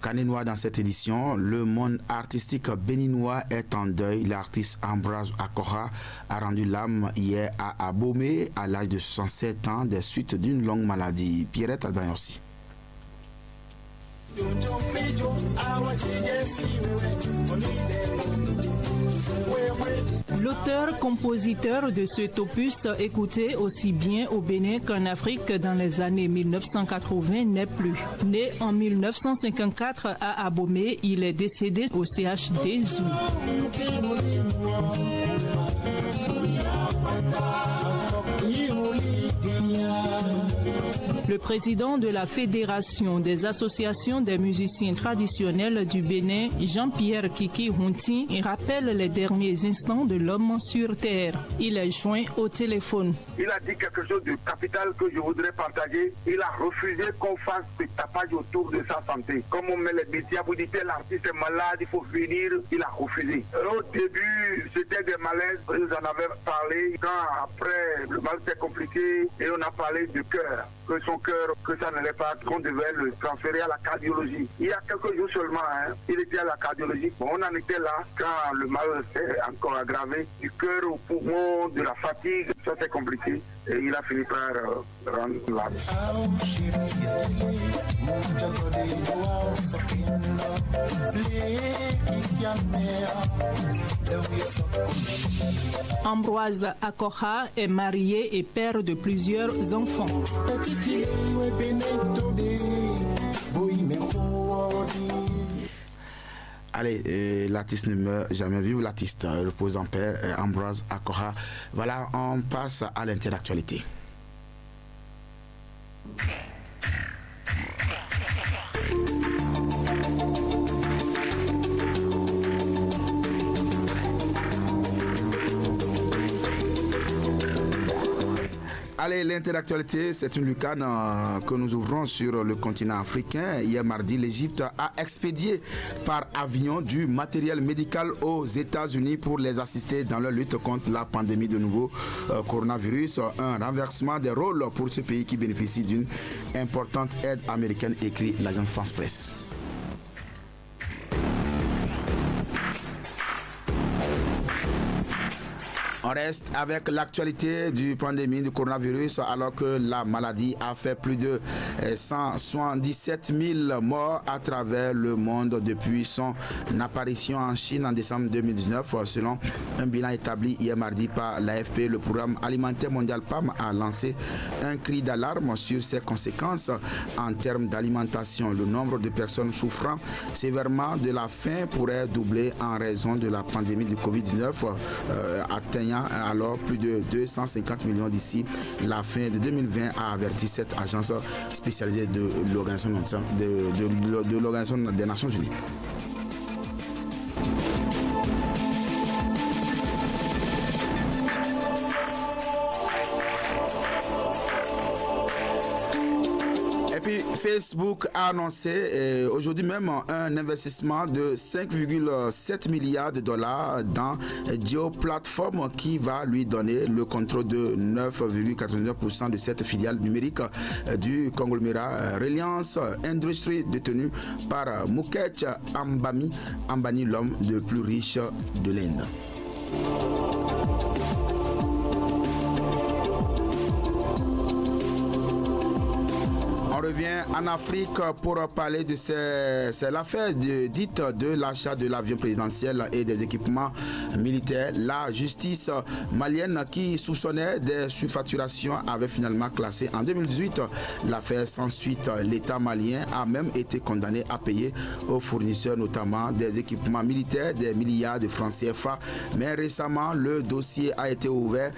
Caninois dans cette édition, le monde artistique béninois est en deuil. L'artiste Ambroise Akora a rendu l'âme hier à Abomey à l'âge de 67 ans des suites d'une longue maladie. Pierrette Adayossi. L'auteur-compositeur de cet opus, écouté aussi bien au Bénin qu'en Afrique dans les années 1980, n'est plus. Né en 1954 à Abomey, il est décédé au CHD Zou. Le président de la Fédération des associations des musiciens traditionnels du Bénin, Jean-Pierre Kiki Hunti, rappelle les derniers instants de l'homme sur terre. Il est joint au téléphone. Il a dit quelque chose de capital que je voudrais partager. Il a refusé qu'on fasse ce tapage autour de sa santé. Comme on met les médias, vous dites l'artiste est malade, il faut venir. Il a refusé. Au début, c'était des malaises. Nous en avions parlé. Quand après, le mal s'est compliqué et on a parlé du cœur. Que son cœur, que ça n'allait pas, qu'on devait le transférer à la cardiologie. Il y a quelques jours seulement, il était à la cardiologie. Bon, on en était là quand le mal s'est encore aggravé. Du cœur au poumon, de la fatigue, ça c'est compliqué. Et il a fini par rendre l'âme. Ambroise Akoha est marié et père de plusieurs enfants. Allez, l'artiste ne meurt jamais, vive l'artiste, repose en paix, Ambroise Akoha. Voilà, on passe à l'interactualité. Allez, l'interactualité, c'est une lucane que nous ouvrons sur le continent africain. Hier mardi, l'Égypte a expédié par avion du matériel médical aux États-Unis pour les assister dans leur lutte contre la pandémie de nouveau coronavirus. Un renversement des rôles pour ce pays qui bénéficie d'une importante aide américaine, écrit l'agence France Presse. On reste avec l'actualité du pandémie du coronavirus alors que la maladie a fait plus de 177 000 morts à travers le monde depuis son apparition en Chine en décembre 2019. Selon un bilan établi hier mardi par l'AFP, le programme alimentaire mondial PAM a lancé un cri d'alarme sur ses conséquences en termes d'alimentation. Le nombre de personnes souffrant sévèrement de la faim pourrait doubler en raison de la pandémie du Covid-19, atteignant alors plus de 250 millions d'ici la fin de 2020, a averti cette agence spécialisée de l'Organisation des Nations Unies. Facebook a annoncé aujourd'hui même un investissement de 5,7 milliards de dollars dans Geoplatform qui va lui donner le contrôle de 9,89% de cette filiale numérique du conglomérat Reliance Industries détenue par Mukesh Ambani, l'homme le plus riche de l'Inde. On revient en Afrique pour parler de l'affaire dite de l'achat de l'avion présidentiel et des équipements militaires. La justice malienne qui soupçonnait des surfacturations avait finalement classé en 2018 l'affaire sans suite. L'État malien a même été condamné à payer aux fournisseurs notamment des équipements militaires des milliards de francs CFA. Mais récemment, le dossier a été rouvert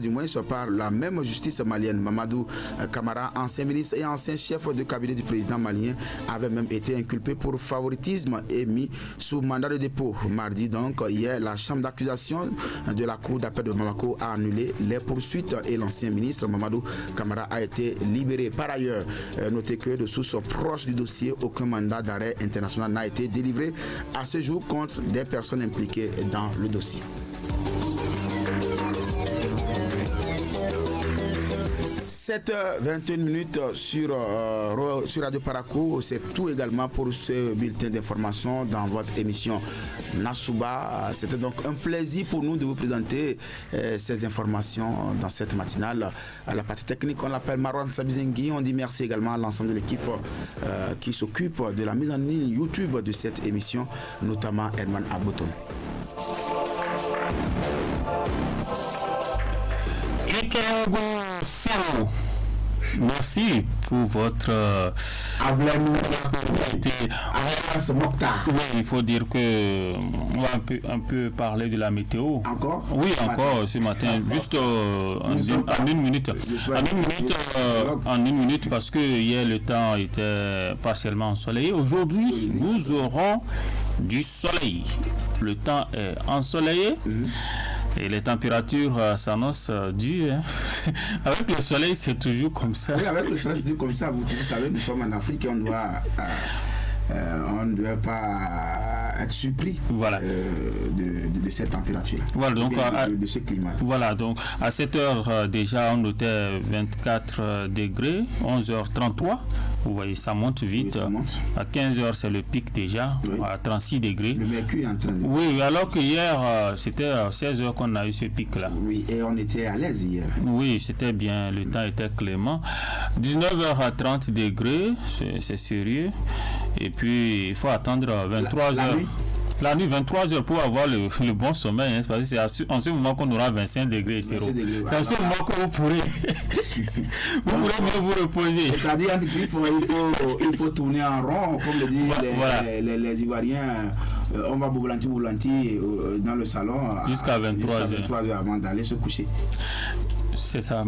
du moins par la même justice malienne. Mamadou Camara, ancien ministre et ancien chef de cabinet du président malien, avait même été inculpé pour favoritisme et mis sous mandat de dépôt. Mardi donc, hier, la chambre d'accusation de la cour d'appel de Bamako a annulé les poursuites et l'ancien ministre Mamadou Camara a été libéré. Par ailleurs, notez que de sources proches du dossier, aucun mandat d'arrêt international n'a été délivré à ce jour contre des personnes impliquées dans le dossier. 7h21 sur Radio Parakou. C'est tout également pour ce bulletin d'information dans votre émission Nasouba. C'était donc un plaisir pour nous de vous présenter ces informations dans cette matinale. À la partie technique, on l'appelle Marwan Sabizengi. On dit merci également à l'ensemble de l'équipe qui s'occupe de la mise en ligne YouTube de cette émission, notamment Herman Abouton. Merci pour votre oui, il faut dire que on va un peu parler de la météo. Encore? Oui, encore ce matin. Juste en une minute. En une minute parce que hier le temps était partiellement ensoleillé. Aujourd'hui, nous aurons du soleil. Le temps est ensoleillé. Et les températures s'annoncent dures. Hein. Avec le soleil, c'est toujours comme ça. Oui, avec le soleil, c'est toujours comme ça. Vous savez, nous sommes en Afrique et on ne doit pas être surpris de cette température. Voilà, donc de ce climat. Voilà, donc à 7 heures déjà, on notait 24 degrés, 11h33. Vous voyez, ça monte vite. Oui, ça monte. À 15h, c'est le pic déjà, à 36 degrés. Le mercure est en train de... Oui, alors que hier, c'était à 16h qu'on a eu ce pic-là. Oui, et on était à l'aise hier. Oui, c'était bien, le temps était clément. 19h à 30 degrés, c'est sérieux. Et puis, il faut attendre 23h. La nuit, 23 heures pour avoir le bon sommeil, hein, parce que c'est en ce moment qu'on aura 25 degrés et 0. C'est en ce moment que vous pourrez mieux vous reposer. C'est-à-dire qu'il faut tourner en rond, comme le disent les Ivoiriens. On va boulanti dans le salon jusqu'à 23 heures avant d'aller se coucher. C'est ça.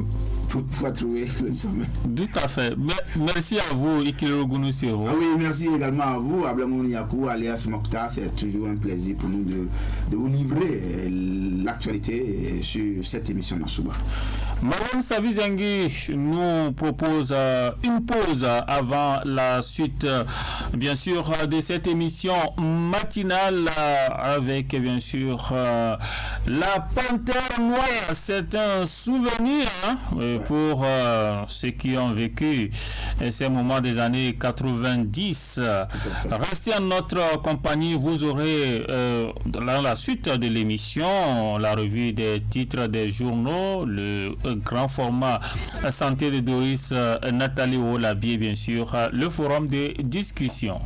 Pour trouver le sommeil. Tout à fait. Merci à vous, Ikilero Gounoussiro. Oui, merci également à vous, Ablamoun Yakou, alias Mokhtar. C'est toujours un plaisir pour nous de vous livrer l'actualité sur cette émission Nassouba. Maroun Sabizengui nous propose une pause avant la suite, bien sûr, de cette émission matinale avec, bien sûr, la Panthère Noire. C'est un souvenir pour ceux qui ont vécu ces moments des années 90. Restez en notre compagnie, vous aurez dans la suite de l'émission la revue des titres des journaux, le grand format santé de Doris Nathalie Olabi, bien sûr, le forum de discussion.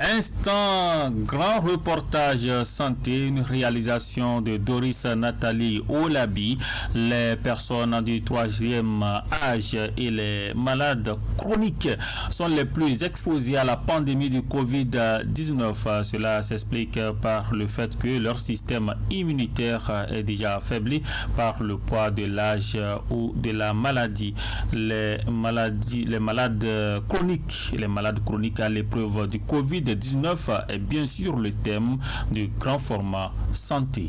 Instant, grand reportage santé, une réalisation de Doris Nathalie Olabi. Les personnes du 3e âge et les malades chroniques sont les plus exposés à la pandémie du Covid-19. Cela s'explique par le fait que leur système immunitaire est déjà affaibli par le poids de l'âge ou de la maladie. Les malades chroniques à l'épreuve du Covid-19 est bien sûr le thème du grand format santé.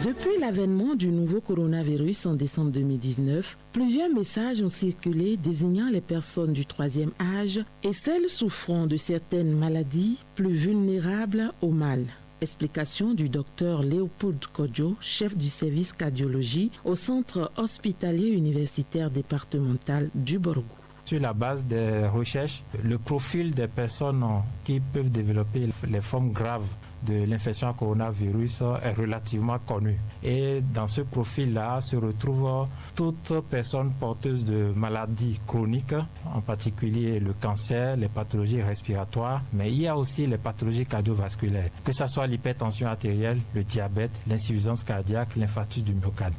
Depuis l'avènement du nouveau coronavirus en décembre 2019, plusieurs messages ont circulé désignant les personnes du 3e âge et celles souffrant de certaines maladies plus vulnérables au mal. Explication du docteur Léopold Kodjo, chef du service cardiologie au centre hospitalier universitaire départemental du Borgou. Sur la base des recherches, le profil des personnes qui peuvent développer les formes graves de l'infection à coronavirus est relativement connu. Et dans ce profil-là se retrouvent toutes personnes porteuses de maladies chroniques, en particulier le cancer, les pathologies respiratoires, mais il y a aussi les pathologies cardiovasculaires, que ce soit l'hypertension artérielle, le diabète, l'insuffisance cardiaque, l'infarctus du myocarde.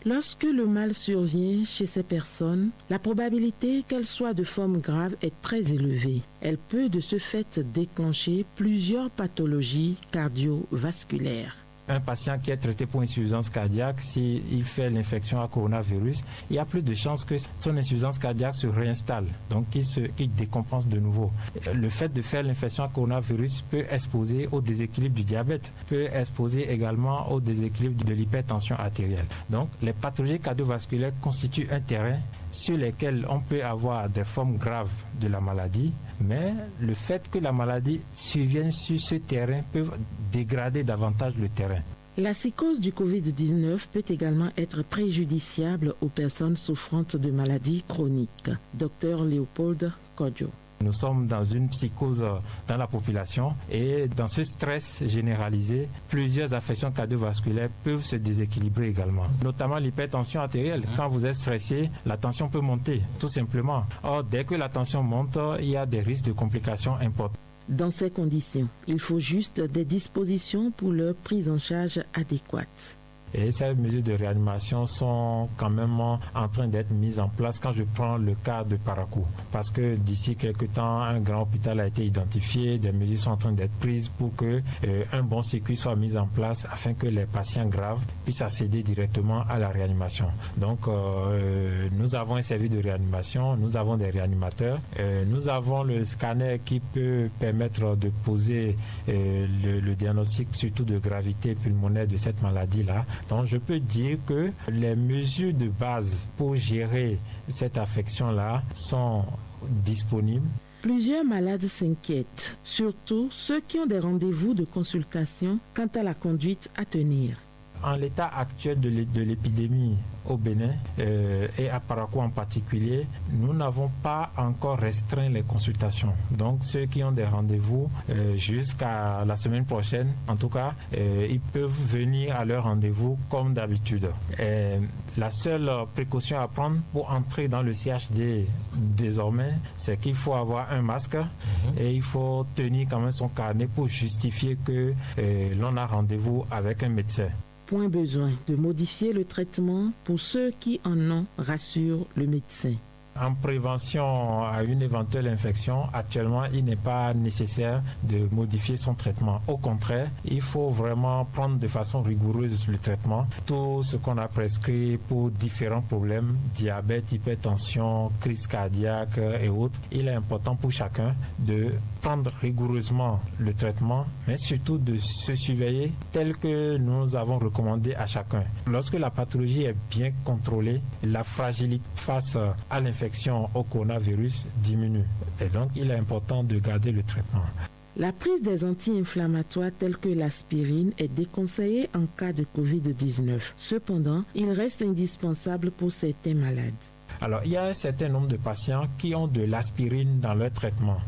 Lorsque le mal survient chez ces personnes, la probabilité qu'elles soient de forme grave est très élevée. Elle peut de ce fait déclencher plusieurs pathologies cardiovasculaires. Un patient qui est traité pour insuffisance cardiaque, s'il fait l'infection à coronavirus, il y a plus de chances que son insuffisance cardiaque se réinstalle, donc qu'il décompense de nouveau. Le fait de faire l'infection à coronavirus peut exposer au déséquilibre du diabète, peut exposer également au déséquilibre de l'hypertension artérielle. Donc, les pathologies cardiovasculaires constituent un terrain sur lesquels on peut avoir des formes graves de la maladie, mais le fait que la maladie survienne sur ce terrain peut dégrader davantage le terrain. La psychose du Covid-19 peut également être préjudiciable aux personnes souffrantes de maladies chroniques. Dr Léopold Kodjo. Nous sommes dans une psychose dans la population et dans ce stress généralisé, plusieurs affections cardiovasculaires peuvent se déséquilibrer également, notamment l'hypertension artérielle. Quand vous êtes stressé, la tension peut monter, tout simplement. Or, dès que la tension monte, il y a des risques de complications importantes. Dans ces conditions, il faut juste des dispositions pour leur prise en charge adéquate. Et ces mesures de réanimation sont quand même en train d'être mises en place quand je prends le cas de Parakou. Parce que d'ici quelques temps, un grand hôpital a été identifié, des mesures sont en train d'être prises pour que un bon circuit soit mis en place afin que les patients graves puissent accéder directement à la réanimation. Donc, nous avons un service de réanimation, nous avons des réanimateurs, nous avons le scanner qui peut permettre de poser le diagnostic surtout de gravité pulmonaire de cette maladie-là. Donc je peux dire que les mesures de base pour gérer cette affection-là sont disponibles. Plusieurs malades s'inquiètent, surtout ceux qui ont des rendez-vous de consultation quant à la conduite à tenir. En l'état actuel de l'épidémie au Bénin et à Parakou en particulier, nous n'avons pas encore restreint les consultations. Donc ceux qui ont des rendez-vous jusqu'à la semaine prochaine, en tout cas, ils peuvent venir à leur rendez-vous comme d'habitude. La seule précaution à prendre pour entrer dans le CHD désormais, c'est qu'il faut avoir un masque et il faut tenir quand même son carnet pour justifier que l'on a rendez-vous avec un médecin. Point besoin de modifier le traitement pour ceux qui en ont, rassure le médecin. En prévention à une éventuelle infection, actuellement, il n'est pas nécessaire de modifier son traitement. Au contraire, il faut vraiment prendre de façon rigoureuse le traitement. Tout ce qu'on a prescrit pour différents problèmes, diabète, hypertension, crise cardiaque et autres, il est important pour chacun de prendre rigoureusement le traitement, mais surtout de se surveiller tel que nous avons recommandé à chacun. Lorsque la pathologie est bien contrôlée, la fragilité face à l'infection au coronavirus diminue. Et donc, il est important de garder le traitement. La prise des anti-inflammatoires tels que l'aspirine est déconseillée en cas de Covid-19. Cependant, il reste indispensable pour certains malades. Alors, il y a un certain nombre de patients qui ont de l'aspirine dans leur traitement.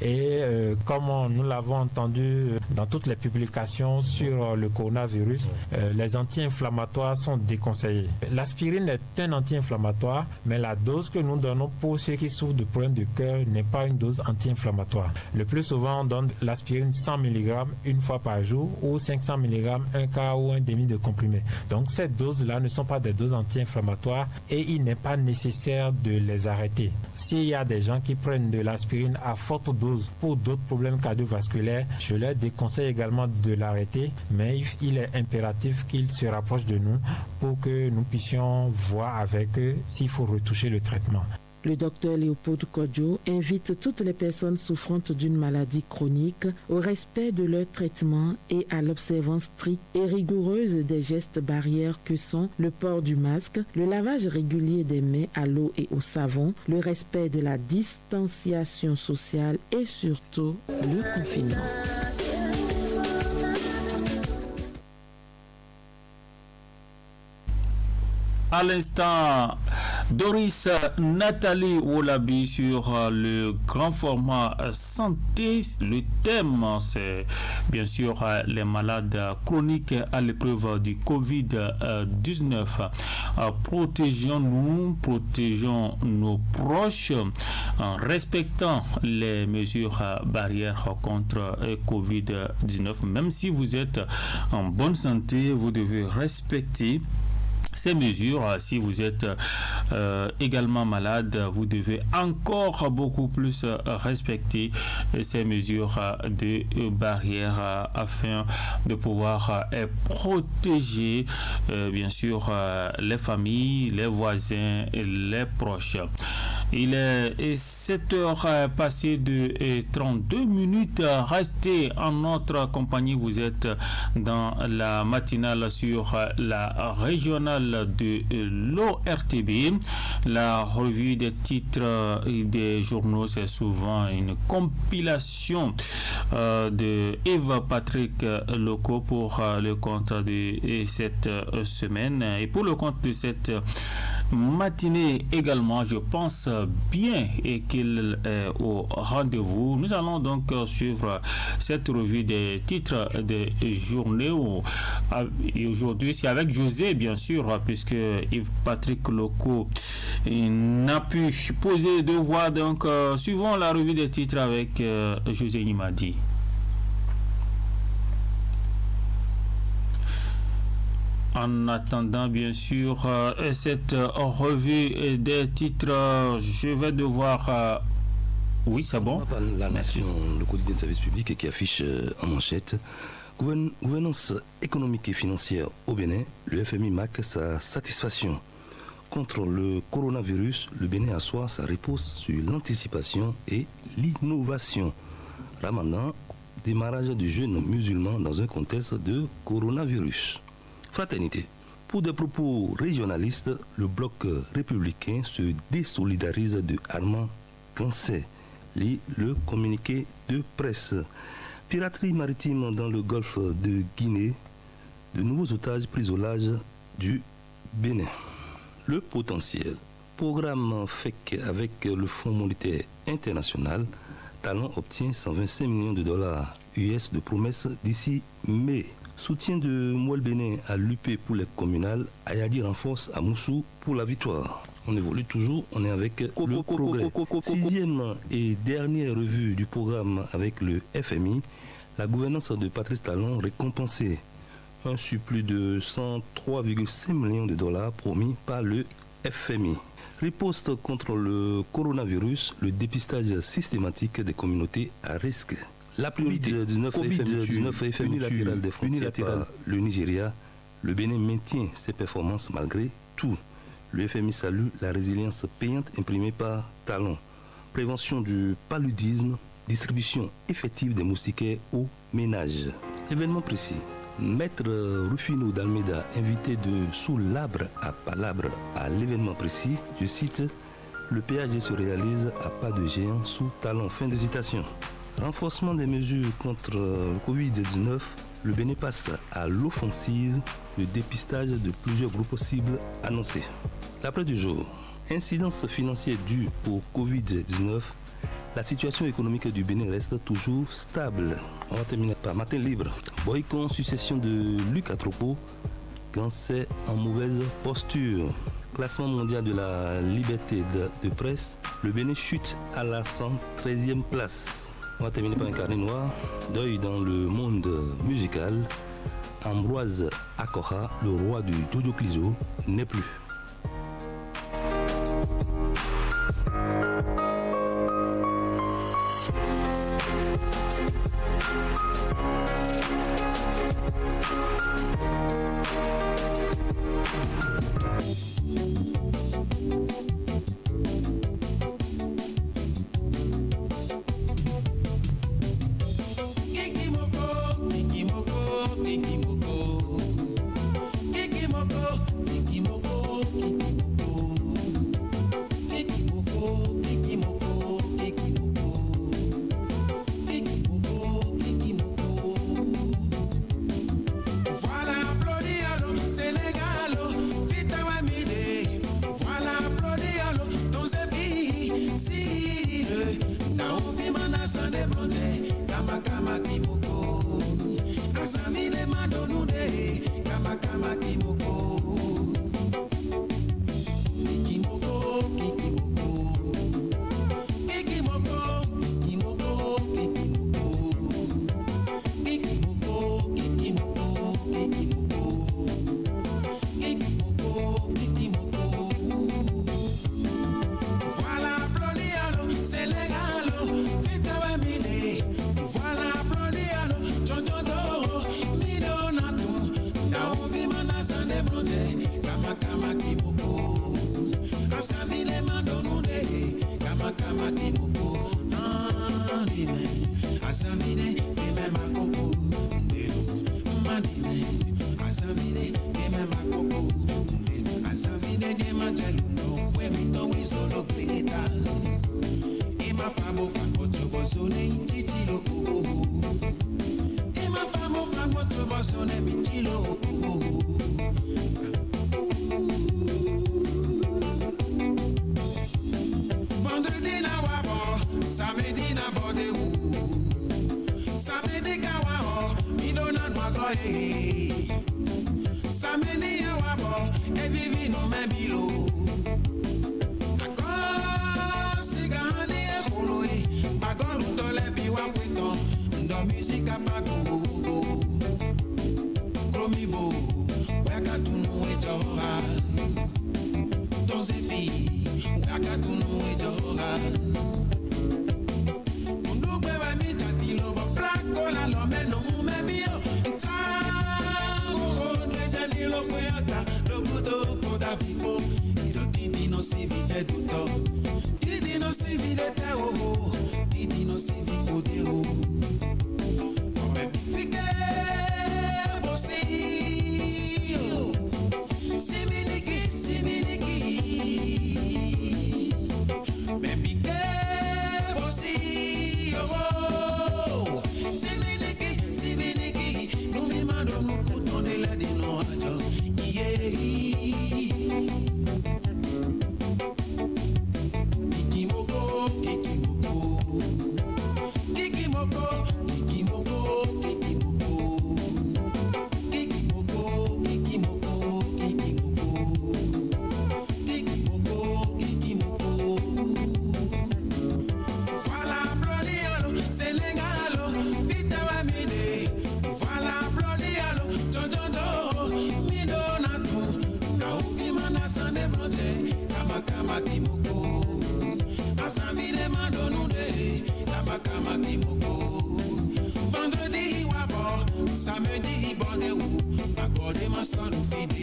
Et comme nous l'avons entendu dans toutes les publications sur le coronavirus, les anti-inflammatoires sont déconseillés. L'aspirine est un anti-inflammatoire, mais la dose que nous donnons pour ceux qui souffrent de problèmes de cœur n'est pas une dose anti-inflammatoire. Le plus souvent, on donne l'aspirine 100 mg une fois par jour ou 500 mg un quart ou un demi de comprimé. Donc, ces doses-là ne sont pas des doses anti-inflammatoires et il n'est pas nécessaire de les arrêter. S'il y a des gens qui prennent de l'aspirine à forte dose pour d'autres problèmes cardiovasculaires, je leur déconseille également de l'arrêter, mais il est impératif qu'ils se rapprochent de nous pour que nous puissions voir avec eux s'il faut retoucher le traitement. Le docteur Léopold Kodjo invite toutes les personnes souffrantes d'une maladie chronique au respect de leur traitement et à l'observance stricte et rigoureuse des gestes barrières que sont le port du masque, le lavage régulier des mains à l'eau et au savon, le respect de la distanciation sociale et surtout le confinement. À l'instant, Doris Nathalie Wolabi sur le grand format santé. Le thème, c'est bien sûr les malades chroniques à l'épreuve du Covid-19. Protégeons-nous, protégeons nos proches en respectant les mesures barrières contre Covid-19. Même si vous êtes en bonne santé, vous devez respecter ces mesures. Si vous êtes également malade, vous devez encore beaucoup plus respecter ces mesures de barrière afin de pouvoir protéger bien sûr les familles, les voisins et les proches. Il est 7 heures passées de 32 minutes. Restez en notre compagnie. Vous êtes dans la matinale sur la régionale de l'ORTB. La revue des titres des journaux, c'est souvent une compilation de Eva Patrick Loco pour le compte de cette semaine. Et pour le compte de cette matinée également, je pense bien et qu'il est au rendez-vous. Nous allons donc suivre cette revue des titres des journaux. Et aujourd'hui, c'est avec José, bien sûr, puisque Yves Patrick Loco n'a pu poser deux voix. Donc, suivons la revue des titres avec José Nimadi. En attendant, bien sûr, cette revue des titres, je vais devoir... Oui, c'est bon. La Nation, le quotidien de service public qui affiche en manchette gouvernance économique et financière au Bénin, le FMI marque sa satisfaction. Contre le coronavirus, le Bénin assoit sa réponse sur l'anticipation et l'innovation. Ramadan, démarrage du jeûne musulman dans un contexte de coronavirus. Fraternité. Pour des propos régionalistes, le bloc républicain se désolidarise de Armand Kansé, lit le communiqué de presse. Piraterie maritime dans le golfe de Guinée, de nouveaux otages pris au large du Bénin. Le potentiel. Programme FEC avec le Fonds monétaire international, Talon obtient 125 millions de dollars US de promesses d'ici mai. Soutien de Mouel Bénin à l'UP pour les communales, Ayadi renforce à Moussou pour la victoire. On évolue toujours, on est avec le progrès. Sixième et dernière revue du programme avec le FMI, la gouvernance de Patrice Talon récompensée. Un surplus de 103,5 millions de dollars promis par le FMI. Riposte contre le coronavirus, le dépistage systématique des communautés à risque. La priorité COVID-19 FMI unilatérale des frontières par le Nigeria, le Bénin maintient ses performances malgré tout. Le FMI salue la résilience payante imprimée par Talon. Prévention du paludisme, distribution effective des moustiquaires aux ménages. Événement précis. Maître Rufino d'Almeida, invité de Sous l'arbre à Palabre à l'événement précis, je cite, le PAG se réalise à pas de géant sous Talon. Fin de citation. Renforcement des mesures contre le Covid-19, le Bénin passe à l'offensive, le dépistage de plusieurs groupes cibles annoncés. L'après du jour, incidence financière due au Covid-19, la situation économique du Bénin reste toujours stable. On va terminer par Matin Libre. Boycott, succession de Luc Atropo, cancer en mauvaise posture. Classement mondial de la liberté de presse, le Bénin chute à la 113e place. On va terminer par un carnet noir. Deuil dans le monde musical. Ambroise Akora, le roi du Jojo Clizo, n'est plus. Voilà, applaudis, allô, Sénégal, vite à ma mille. Asamile madonude, kama kama kimoko. Kikimoko, kikimoko. Kikimoko, kikimoko, kikimoko. Kikimoko, kikimoko, kikimoko. Kikimoko, kikimoko. Voilà, applaudialo, c'est légalo. Vite wa mine. Voilà, applaudialo, chonchodo. Midonato, la ovimana sande blonde. Kama kama kimoko. Asamile madonude. Kama kama kimoko. Ah, dime. Asamile, dime makoko. Madine, Asamile, dime makoko. Asamile, dime jaluno. Wemito wisolo grita. Ima famo famo chobosone chichilo. Ima famo famo chobosone michilo. Vendredi na wabo, samedi na bodeu. Samedi kawa midona nwago samedi wabo evivi no mebilo ako sigani eholo bagoru tole biwa kweton ndo musika pago kromibo wakatunu ejoha tonzefi wakatunu ejoha kola lo meno mebio ta lo kweata lo buto koda vipo iro didi no si vide duto didi no si vide te o didi no si vipo de o come pike bosi similiki me pike bosi oh Siminiki, no me mando no kuton de la dino ajo. Kikimoko, kikimoko. Kikimoko, kikimoko, kikimoko. Kikimoko, kikimoko, kikimoko. Kikimoko, kikimoko. Voilà, Blodiano, Senegalo, Vita wa mide. Voilà, Blodiano, Jojodo, Midonato, Nauvimana Sande Blonde, Kama Kama Kimoko. Asamile Madonude, Kama Kama Kimoko. Vendredi wabo, samedi bordeu, accordé ma son fide.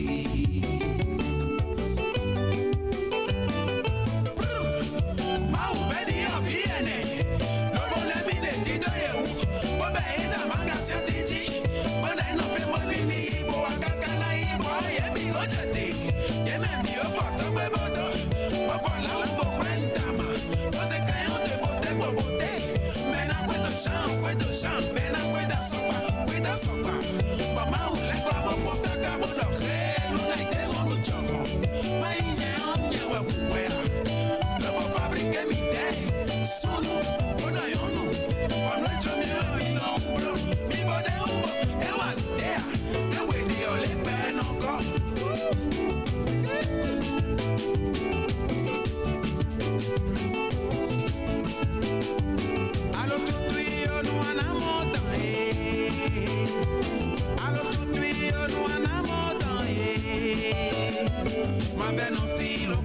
Ma belle non filo,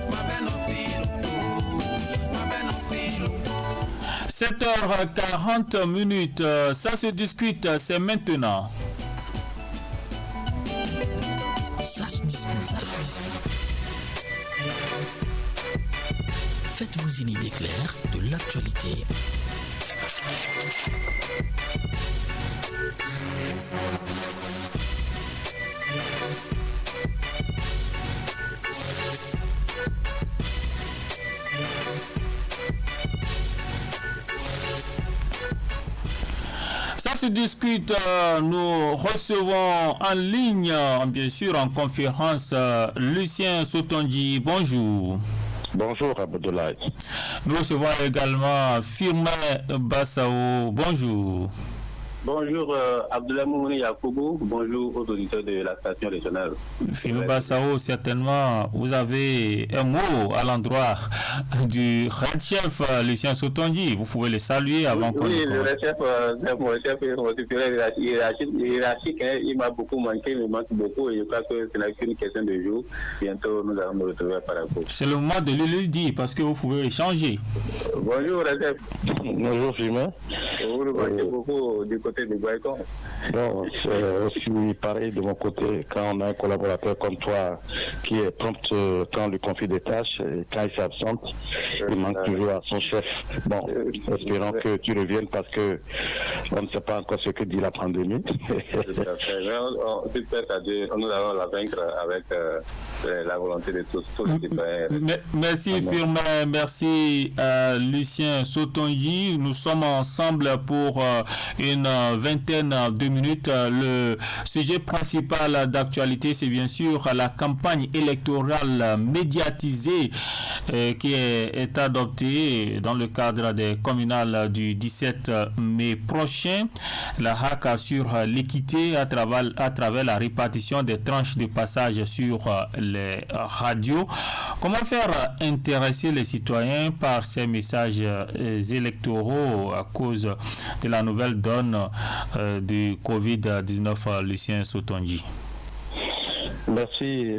ma belle non filo, ma belle non filo. 7h40, ça se discute, c'est maintenant. Ça se discute. Faites-vous une idée claire de l'actualité. Ça se discute, nous recevons en ligne, bien sûr en conférence, Lucien Sotonji, bonjour. Bonjour Abdoulaye. Nous recevons également Firmin Bassao, bonjour. Bonjour Abdoulaye Moumouni Yakoubou, bonjour aux auditeurs de la station régionale. Philou Bassao, certainement, vous avez un mot à l'endroit du Red Chef Lucien Sotonji. Vous pouvez le saluer avant qu'on commence. Oui, le Red Chef, c'est mon chef et mon supérieur hiérarchique. Il m'a beaucoup manqué, il me manque beaucoup et je crois que ce n'est qu'une question de jour. Bientôt, nous allons nous retrouver par rapport. C'est le moment de le dire parce que vous pouvez échanger. Bonjour Red Chef. Bonjour Fima. Vous le manquez beaucoup du côté de Guaïcon. Bon, c'est aussi pareil de mon côté. Quand on a un collaborateur comme toi qui est prompt quand on lui confie des tâches, et quand il s'absente, il manque toujours à son chef. Bon, espérons que tu reviennes parce que on ne sait pas encore ce que dit la pandémie. Nous allons la vaincre avec la volonté de tous les citoyens. Merci Firmin, merci Lucien Sotonji. Nous sommes ensemble pour une vingtaine de minutes. Le sujet principal d'actualité, c'est bien sûr la campagne électorale médiatisée qui est adoptée dans le cadre des communales du 17 mai prochain. La HAC assure l'équité à travers la répartition des tranches de passage sur les radios. Comment faire intéresser les citoyens par ces messages électoraux à cause de la nouvelle donne du Covid-19, Lucien Sotonji? Merci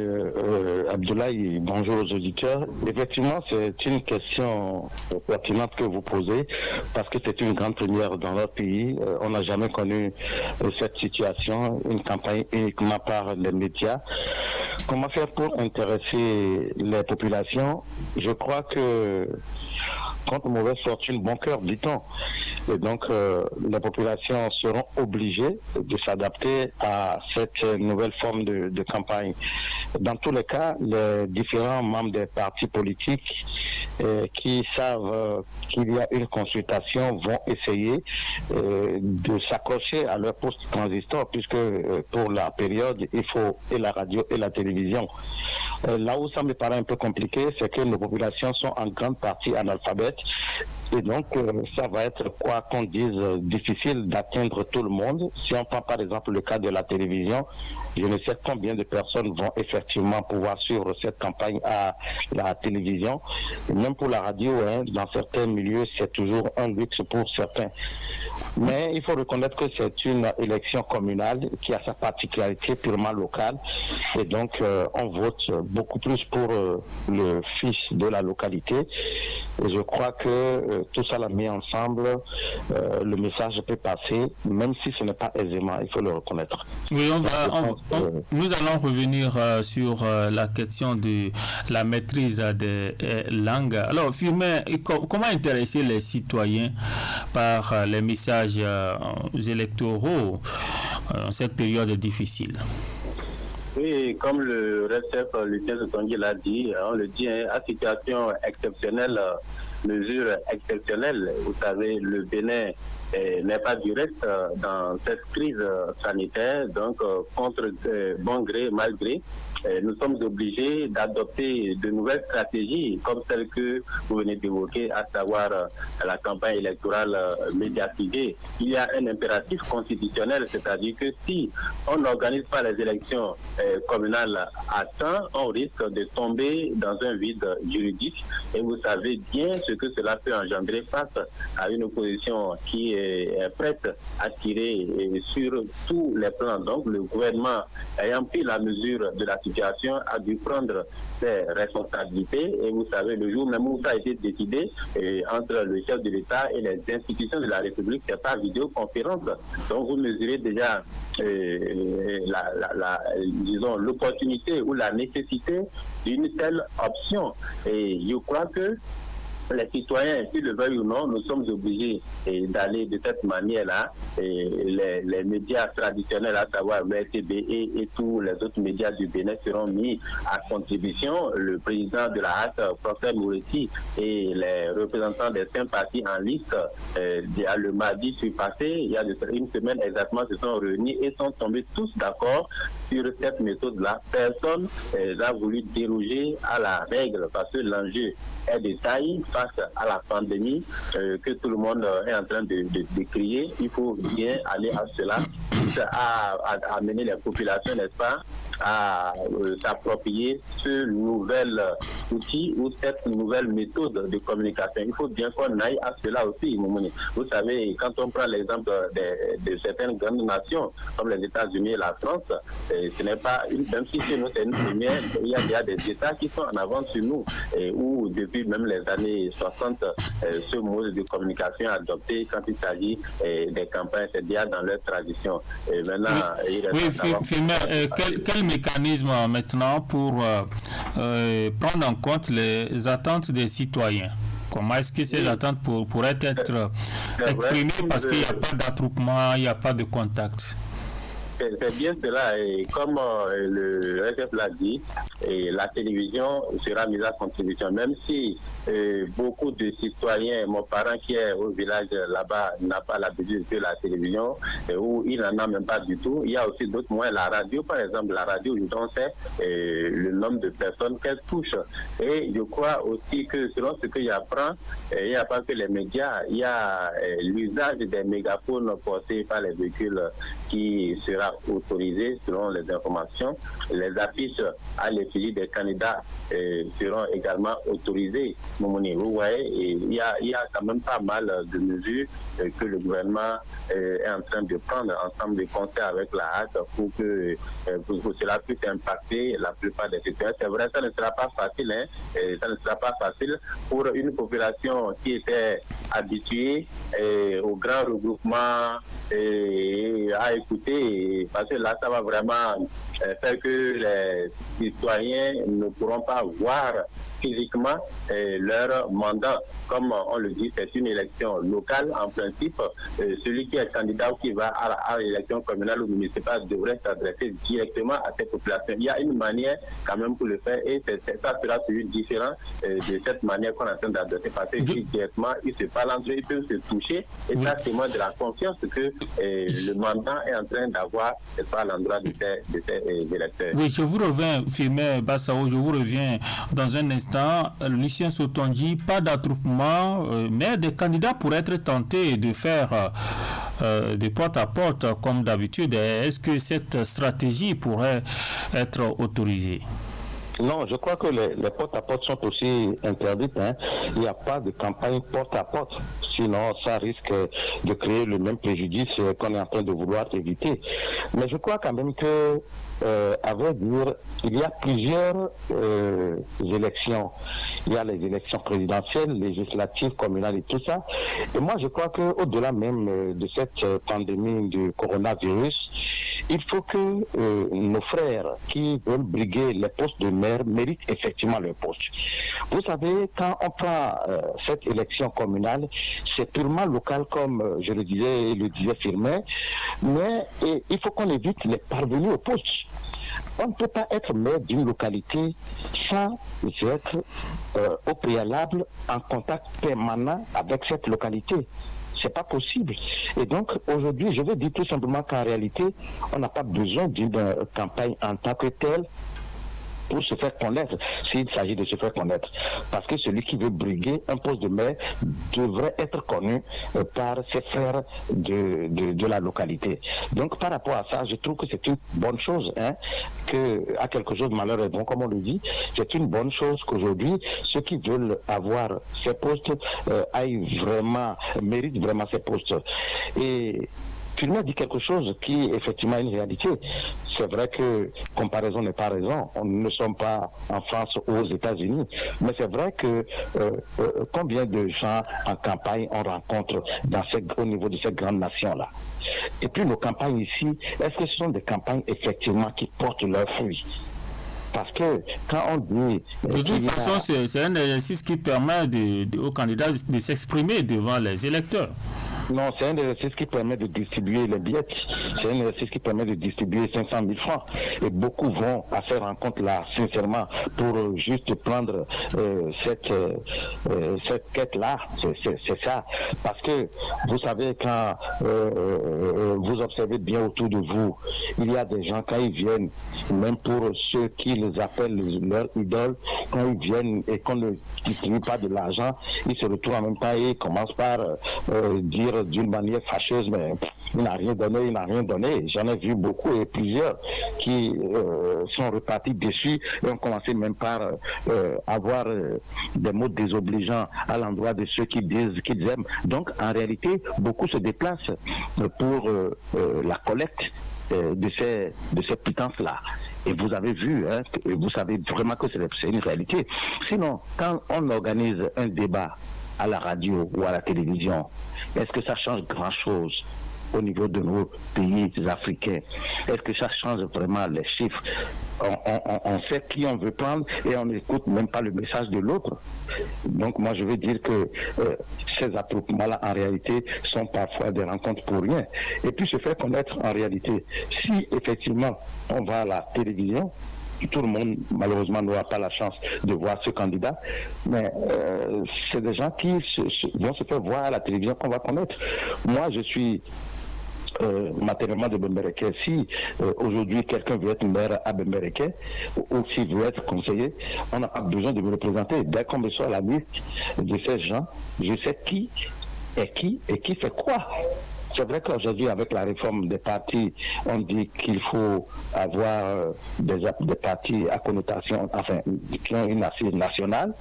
Abdoulaye, bonjour aux auditeurs. Effectivement, c'est une question pertinente que vous posez parce que c'est une grande première dans notre pays. On n'a jamais connu cette situation, une campagne uniquement par les médias. Comment faire pour intéresser les populations? Je crois que contre mauvaise fortune, bon cœur, dit-on. Et donc, les populations seront obligées de s'adapter à cette nouvelle forme de campagne. Dans tous les cas, les différents membres des partis politiques qui savent qu'il y a une consultation vont essayer de s'accrocher à leur poste transistor, puisque pour la période, il faut et la radio et la télévision. Là où ça me paraît un peu compliqué, c'est que nos populations sont en grande partie analphabètes. Et donc, ça va être, quoi qu'on dise, difficile d'atteindre tout le monde. Si on prend par exemple le cas de la télévision, je ne sais combien de personnes vont effectivement pouvoir suivre cette campagne à la télévision. Et même pour la radio, dans certains milieux, c'est toujours un luxe pour certains. Mais il faut reconnaître que c'est une élection communale qui a sa particularité purement locale. Et donc, on vote beaucoup plus pour le fiche de la localité. Et je crois que tout ça l'a mis ensemble. Le message peut passer, même si ce n'est pas aisément, il faut le reconnaître. Oui, nous allons revenir sur la question de la maîtrise des langues. Alors, Firmin, comment intéresser les citoyens par les messages électoraux en cette période difficile? Oui, comme le chef Lucien Sotonji l'a dit, on le dit, à situation exceptionnelle, mesure exceptionnelle. Vous savez, le Bénin n'est pas du reste dans cette crise sanitaire, donc contre bon gré, mal gré. Nous sommes obligés d'adopter de nouvelles stratégies comme celle que vous venez d'évoquer, à savoir la campagne électorale médiatisée. Il y a un impératif constitutionnel, c'est-à-dire que si on n'organise pas les élections communales à temps, on risque de tomber dans un vide juridique. Et vous savez bien ce que cela peut engendrer face à une opposition qui est prête à tirer sur tous les plans. Donc le gouvernement, ayant pris la mesure de la situation, a dû prendre ses responsabilités. Et vous savez, le jour même où ça a été décidé entre le chef de l'État et les institutions de la République, c'est par vidéoconférence. Donc vous mesurez déjà disons, l'opportunité ou la nécessité d'une telle option. Et je crois que les citoyens, s'ils le veulent ou non, nous sommes obligés d'aller de cette manière-là. Les médias traditionnels, à savoir le RTB et tous les autres médias du Bénin seront mis à contribution. Le président de la HAC, Professeur Moureti, et les représentants des 5 partis en liste, le mardi passé, il y a une semaine exactement, se sont réunis et sont tombés tous d'accord sur cette méthode-là. Personne n'a voulu déroger à la règle parce que l'enjeu est de taille. face à la pandémie que tout le monde est en train de crier. Il faut bien aller à cela, à amener les populations, n'est-ce pas, à s'approprier ce nouvel outil ou cette nouvelle méthode de communication. Il faut bien qu'on aille à cela aussi, Moumouni. Vous savez, quand on prend l'exemple de certaines grandes nations, comme les États-Unis et la France, ce n'est pas même si chez nous c'est une première, il y a déjà des États qui sont en avance sur nous, où depuis même les années 60, ce mode de communication est adopté quand il s'agit des campagnes, c'est déjà dans leur tradition. Et maintenant, quel mécanisme maintenant pour prendre en compte les attentes des citoyens? Comment est-ce que ces attentes pourraient être exprimées parce qu'il n'y a pas d'attroupement, il n'y a pas de contact? C'est bien cela, et comme le RSF l'a dit, la télévision sera mise à contribution, même si beaucoup de citoyens, mon parent qui est au village là-bas n'a pas l'habitude de la télévision, ou il n'en a même pas du tout. Il y a aussi d'autres moyens, la radio par exemple, la radio, on sait le nombre de personnes qu'elle touche. Et je crois aussi que selon ce que j'apprends, il n'y a pas que les médias, il y a l'usage des mégaphones portés par les véhicules qui sera autorisé selon les informations. Les affiches à l'effigie des candidats seront également autorisées. Vous voyez, il y a quand même pas mal de mesures que le gouvernement est en train de prendre ensemble de concert avec la HAC pour que cela puisse impacter la plupart des citoyens. C'est vrai, ça ne sera pas facile, ça ne sera pas facile pour une population qui était habituée au grand regroupement à écouter, parce que là, ça va vraiment faire que les citoyens ne pourront pas voir physiquement leur mandat. Comme on le dit, c'est une élection locale en principe. Celui qui est candidat ou qui va à l'élection communale ou municipale devrait s'adresser directement à cette population. Il y a une manière quand même pour le faire, et ça sera différent de cette manière qu'on est en train d'adresser, parce que directement, ils se parlent entre eux, ils peuvent se toucher, et ça témoigne de la confiance que le mandat est en train d'avoir à l'endroit de ces électeurs. Oui, je vous reviens, Firmin Bassao, je vous reviens dans un instant. Lucien Sotonji, pas d'attroupement, mais des candidats pourraient être tentés de faire des porte-à-porte comme d'habitude. Est-ce que cette stratégie pourrait être autorisée? Non, je crois que les porte-à-porte sont aussi interdites. Il n'y a pas de campagne porte-à-porte. Sinon, ça risque de créer le même préjudice qu'on est en train de vouloir éviter. Mais je crois quand même que, à vrai dire, il y a plusieurs élections. Il y a les élections présidentielles, législatives, communales et tout ça. Et moi, je crois qu'au-delà même de cette pandémie du coronavirus, il faut que nos frères qui veulent briguer les postes de maire méritent effectivement leur poste. Vous savez, quand on prend cette élection communale, c'est purement local, comme je le disais Firmin, mais il faut qu'on évite les parvenus au poste. On ne peut pas être maire d'une localité sans être au préalable en contact permanent avec cette localité. C'est pas possible. Et donc, aujourd'hui, je veux dire tout simplement qu'en réalité, on n'a pas besoin d'une campagne en tant que telle pour se faire connaître, s'il s'agit de se faire connaître. Parce que celui qui veut briguer un poste de maire devrait être connu par ses frères de la localité. Donc, par rapport à ça, je trouve que c'est une bonne chose, que à quelque chose de malheur est bon, comme on le dit, c'est une bonne chose qu'aujourd'hui, ceux qui veulent avoir ces postes méritent vraiment ces postes. Et Firmin dit quelque chose qui effectivement est une réalité. C'est vrai que comparaison n'est pas raison. Nous ne sommes pas en France ou aux États-Unis. Mais c'est vrai que combien de gens en campagne on rencontre au niveau de cette grande nation-là. Et puis nos campagnes ici, est-ce que ce sont des campagnes effectivement qui portent leurs fruits? Parce que quand on dit... De toute façon, c'est un exercice qui permet aux candidats de s'exprimer devant les électeurs. Non, c'est un exercice qui permet de distribuer les billets. C'est un exercice qui permet de distribuer 500 000 francs. Et beaucoup vont à ces rencontres-là, sincèrement, pour juste prendre cette quête-là. C'est ça. Parce que, vous savez, quand vous observez bien autour de vous, il y a des gens, quand ils viennent, même pour ceux qui les appellent leur idole, quand ils viennent et qu'on ne distribue pas de l'argent, ils se retrouvent en même temps et commencent par dire d'une manière fâcheuse, mais il n'a rien donné. J'en ai vu beaucoup et plusieurs qui sont repartis déçus et ont commencé même par avoir des mots désobligeants à l'endroit de ceux qui disent qu'ils aiment. Donc en réalité, beaucoup se déplacent pour la collecte de ces pitances-là. Et vous avez vu, vous savez vraiment que c'est une réalité. Sinon, quand on organise un débat à la radio ou à la télévision, est-ce que ça change grand-chose au niveau de nos pays africains? Est-ce que ça change vraiment les chiffres? On sait qui on veut prendre et on n'écoute même pas le message de l'autre. Donc moi je veux dire que ces attroupements-là en réalité sont parfois des rencontres pour rien. Et puis se faire connaître en réalité. Si effectivement on va à la télévision, tout le monde, malheureusement, n'aura pas la chance de voir ce candidat, mais c'est des gens qui vont se faire voir à la télévision qu'on va connaître. Moi, je suis matériellement de Bembereke. Si aujourd'hui quelqu'un veut être maire à Bembereke ou s'il veut être conseiller, on n'a pas besoin de me représenter. Dès qu'on me sort la liste de ces gens, je sais qui fait quoi. C'est vrai qu'aujourd'hui, avec la réforme des partis, on dit qu'il faut avoir des partis à connotation, enfin, qui ont une assise nationale,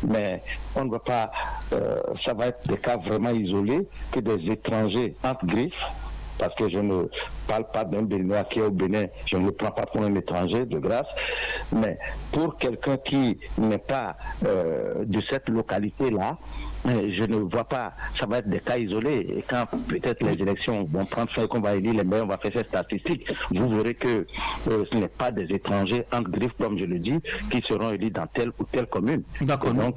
mais on ne va pas, ça va être des cas vraiment isolés, que des étrangers entre griffes, parce que je ne parle pas d'un Béninois qui est au Bénin, je ne le prends pas pour un étranger, de grâce, mais pour quelqu'un qui n'est pas de cette localité-là, je ne vois pas, ça va être des cas isolés. Et quand peut-être les élections vont prendre fin et qu'on va élire les maires, on va faire ces statistiques, vous verrez que ce n'est pas des étrangers entre griffes, comme je le dis, qui seront élus dans telle ou telle commune. D'accord. Donc,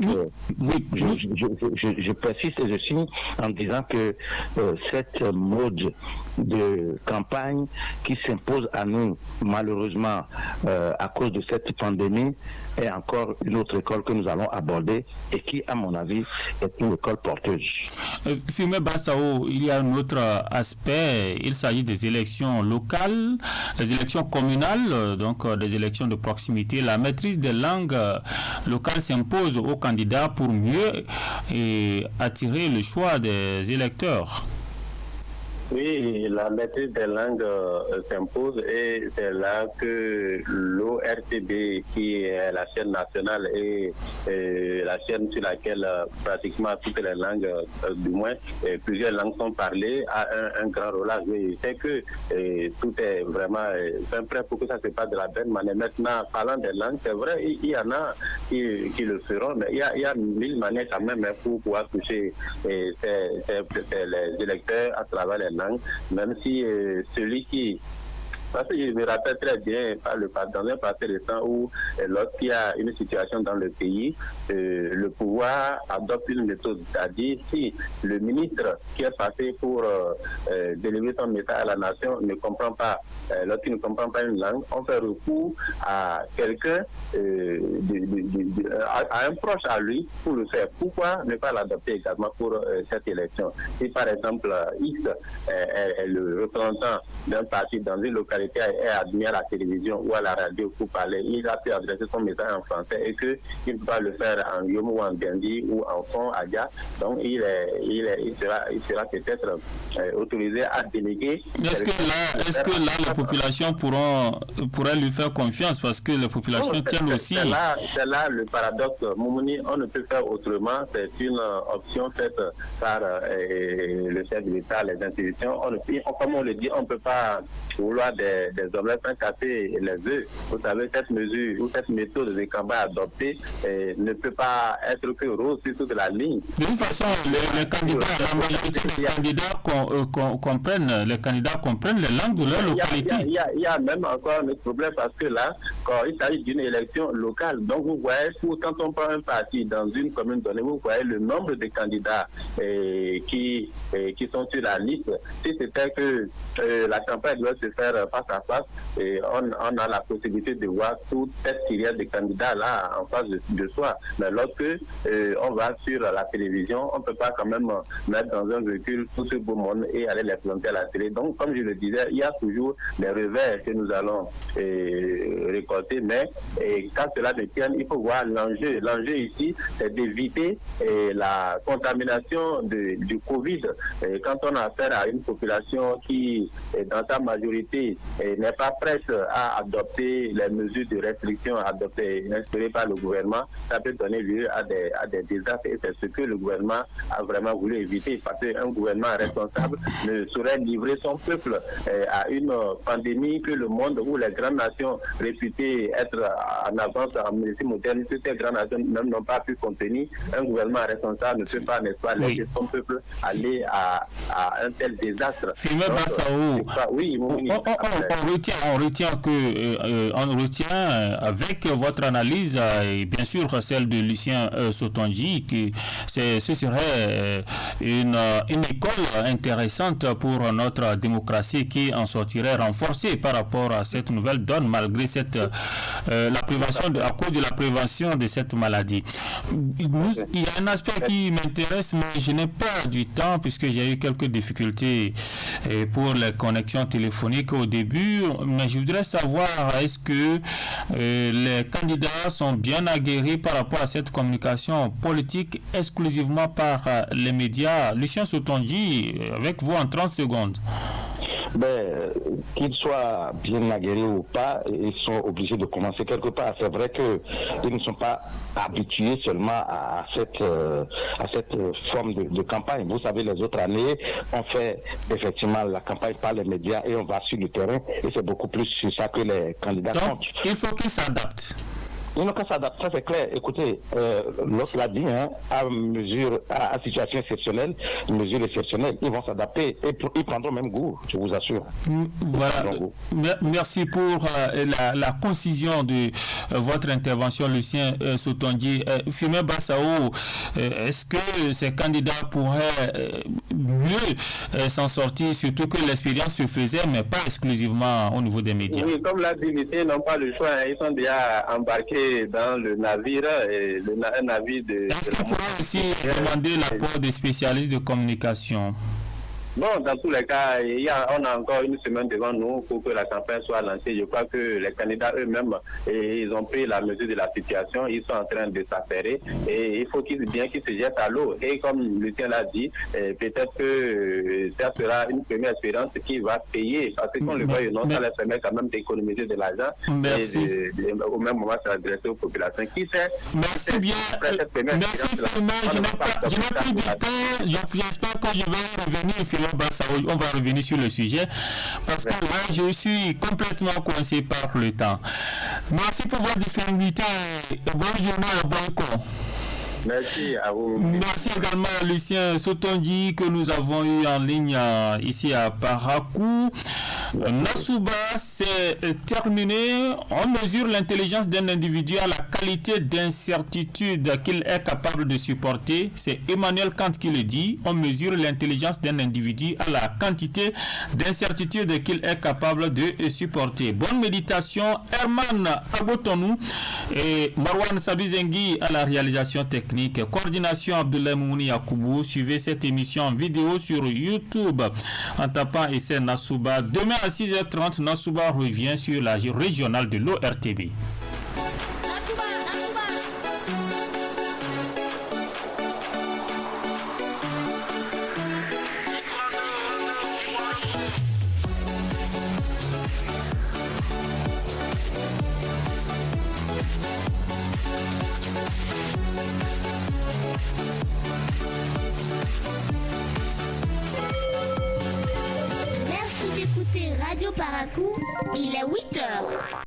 je persiste et je signe en disant que cette mode de campagne qui s'impose à nous, malheureusement, à cause de cette pandémie, est encore une autre école que nous allons aborder et qui, à mon avis, est une école porteuse. Fumé Bassao, il y a un autre aspect, il s'agit des élections locales, des élections communales, donc des élections de proximité. La maîtrise des langues locales s'impose aux candidats pour mieux attirer le choix des électeurs. Oui, la maîtrise des langues s'impose et c'est là que l'ORTB, qui est la chaîne nationale et la chaîne sur laquelle pratiquement toutes les langues, du moins plusieurs langues sont parlées, a un grand rôle à jouer. C'est que tout est vraiment prêt pour que ça se passe de la bonne manière. Maintenant, parlant des langues, c'est vrai, il y en a qui le feront, mais il y a 1000 manières quand même pour pouvoir toucher les électeurs à travers les langues, même si celui qui... Parce que je me rappelle très bien, dans un passé récent où lorsqu'il y a une situation dans le pays, le pouvoir adopte une méthode, c'est-à-dire si le ministre qui est passé pour délivrer son message à la nation ne comprend pas, lorsqu'il ne comprend pas une langue, on fait recours à quelqu'un, à un proche à lui pour le faire. Pourquoi ne pas l'adopter également pour cette élection? Si par exemple X est le représentant d'un parti dans une localité est admis à la télévision ou à la radio pour parler, il a pu adresser son message en français et qu'il ne peut pas le faire en Yomo ou en Gandhi ou en Fon Adia, donc il sera peut-être autorisé à déléguer. Est-ce que là la population pourrait lui faire confiance parce que la population tienne aussi? C'est là le paradoxe, Moumouni, on ne peut faire autrement, c'est une option faite par le chef de l'État, les institutions. Comme on le dit, on ne peut pas vouloir des des omelettes sans casser les œufs. Vous savez, cette mesure ou cette méthode de campagne adoptée ne peut pas être que rose sur toute la ligne. De toute façon, les candidats, la majorité des candidats comprennent les langues de leur localité. Il y a même encore un autre problème parce que là, quand il s'agit d'une élection locale, donc vous voyez, quand on prend un parti dans une commune donnée, vous voyez le nombre de candidats qui sont sur la liste. Si c'était que la campagne doit se faire face à face, on a la possibilité de voir toute cette filière de candidats là en face de soi. Mais lorsque on va sur la télévision, on ne peut pas quand même mettre dans un véhicule tout ce beau monde et aller les planter à la télé. Donc, comme je le disais, il y a toujours des revers que nous allons récolter, mais quand cela ne tienne, il faut voir l'enjeu. L'enjeu ici, c'est d'éviter la contamination du Covid. Quand on a affaire à une population qui, dans sa majorité, n'est pas prête à adopter les mesures de restriction inspirées par le gouvernement, ça peut donner lieu à des désastres, et c'est ce que le gouvernement a vraiment voulu éviter, parce qu'un gouvernement responsable ne saurait livrer son peuple à une pandémie que le monde ou les grandes nations réputées être en avance en médecine moderne, que ces grandes nations même n'ont pas pu contenir. Un gouvernement responsable ne peut pas, n'est-ce pas, laisser son peuple aller à un tel désastre. Filmé Bassao, oui, on retient avec votre analyse et bien sûr celle de Lucien Sotonji que ce serait une école intéressante pour notre démocratie qui en sortirait renforcée par rapport à cette nouvelle donne malgré la prévention à cause de la prévention de cette maladie. Il y a un aspect qui m'intéresse, mais je n'ai pas du temps puisque j'ai eu quelques difficultés pour les connexions téléphoniques au début, mais je voudrais savoir est-ce que les candidats sont bien aguerris par rapport à cette communication politique exclusivement par les médias. Lucien Sotonji, avec vous en 30 secondes. Qu'ils soient bien aguerris ou pas, ils sont obligés de commencer quelque part. C'est vrai qu'ils ne sont pas habitués seulement à cette forme de campagne. Vous savez, les autres années, on fait effectivement la campagne par les médias et on va sur le terrain, et c'est beaucoup plus sur ça que les candidats comptent. Il faut qu'ils s'adaptent. Ils n'ont qu'à s'adapter, ça c'est clair. Écoutez, l'autre l'a dit, à situation exceptionnelle, mesure exceptionnelle, ils vont s'adapter et ils prendront même goût, je vous assure. Voilà. Merci pour la concision de votre intervention, Lucien Sotonji. Filmé Bassao, est-ce que ces candidats pourraient mieux s'en sortir, surtout que l'expérience se faisait, mais pas exclusivement au niveau des médias? Oui, comme l'a dit Lucien, ils n'ont pas le choix, ils sont déjà embarqués dans le navire, un navire de... Est-ce qu'on pourrait aussi demander l'apport des spécialistes de communication? Bon, dans tous les cas, on a encore une semaine devant nous pour que la campagne soit lancée. Je crois que les candidats eux-mêmes, ils ont pris la mesure de la situation, ils sont en train de s'affairer et il faut qu'ils se jettent à l'eau. Et comme Lucien l'a dit, peut-être que ça sera une première expérience qui va payer, parce que qu'on le voit ou non, ça leur permet quand même d'économiser de l'argent et au même moment s'adresser aux populations. Qui sait? Merci bien. Merci Firmin. Je n'ai pas du temps. J'espère que je vais revenir, Firmin Bassao. On va revenir sur le sujet parce que là, je suis complètement coincé par le temps. Merci pour votre disponibilité. Bonne journée à Banco. Merci à vous. Merci également à Lucien Sotonji que nous avons eu en ligne ici à Parakou. Nassouba, c'est terminé. On mesure l'intelligence d'un individu à la qualité d'incertitude qu'il est capable de supporter. C'est Emmanuel Kant qui le dit. On mesure l'intelligence d'un individu à la quantité d'incertitude qu'il est capable de supporter. Bonne méditation. Herman Abotonou et Marwan Sabizengi à la réalisation technique. Coordination Abdoulaye Mouni Yakoubou. Suivez cette émission en vidéo sur YouTube en tapant essai Nassouba. Demain à 6h30, Nassouba revient sur la régionale de l'ORTB. Merci d'écouter Radio Paracou, il est 8 heures.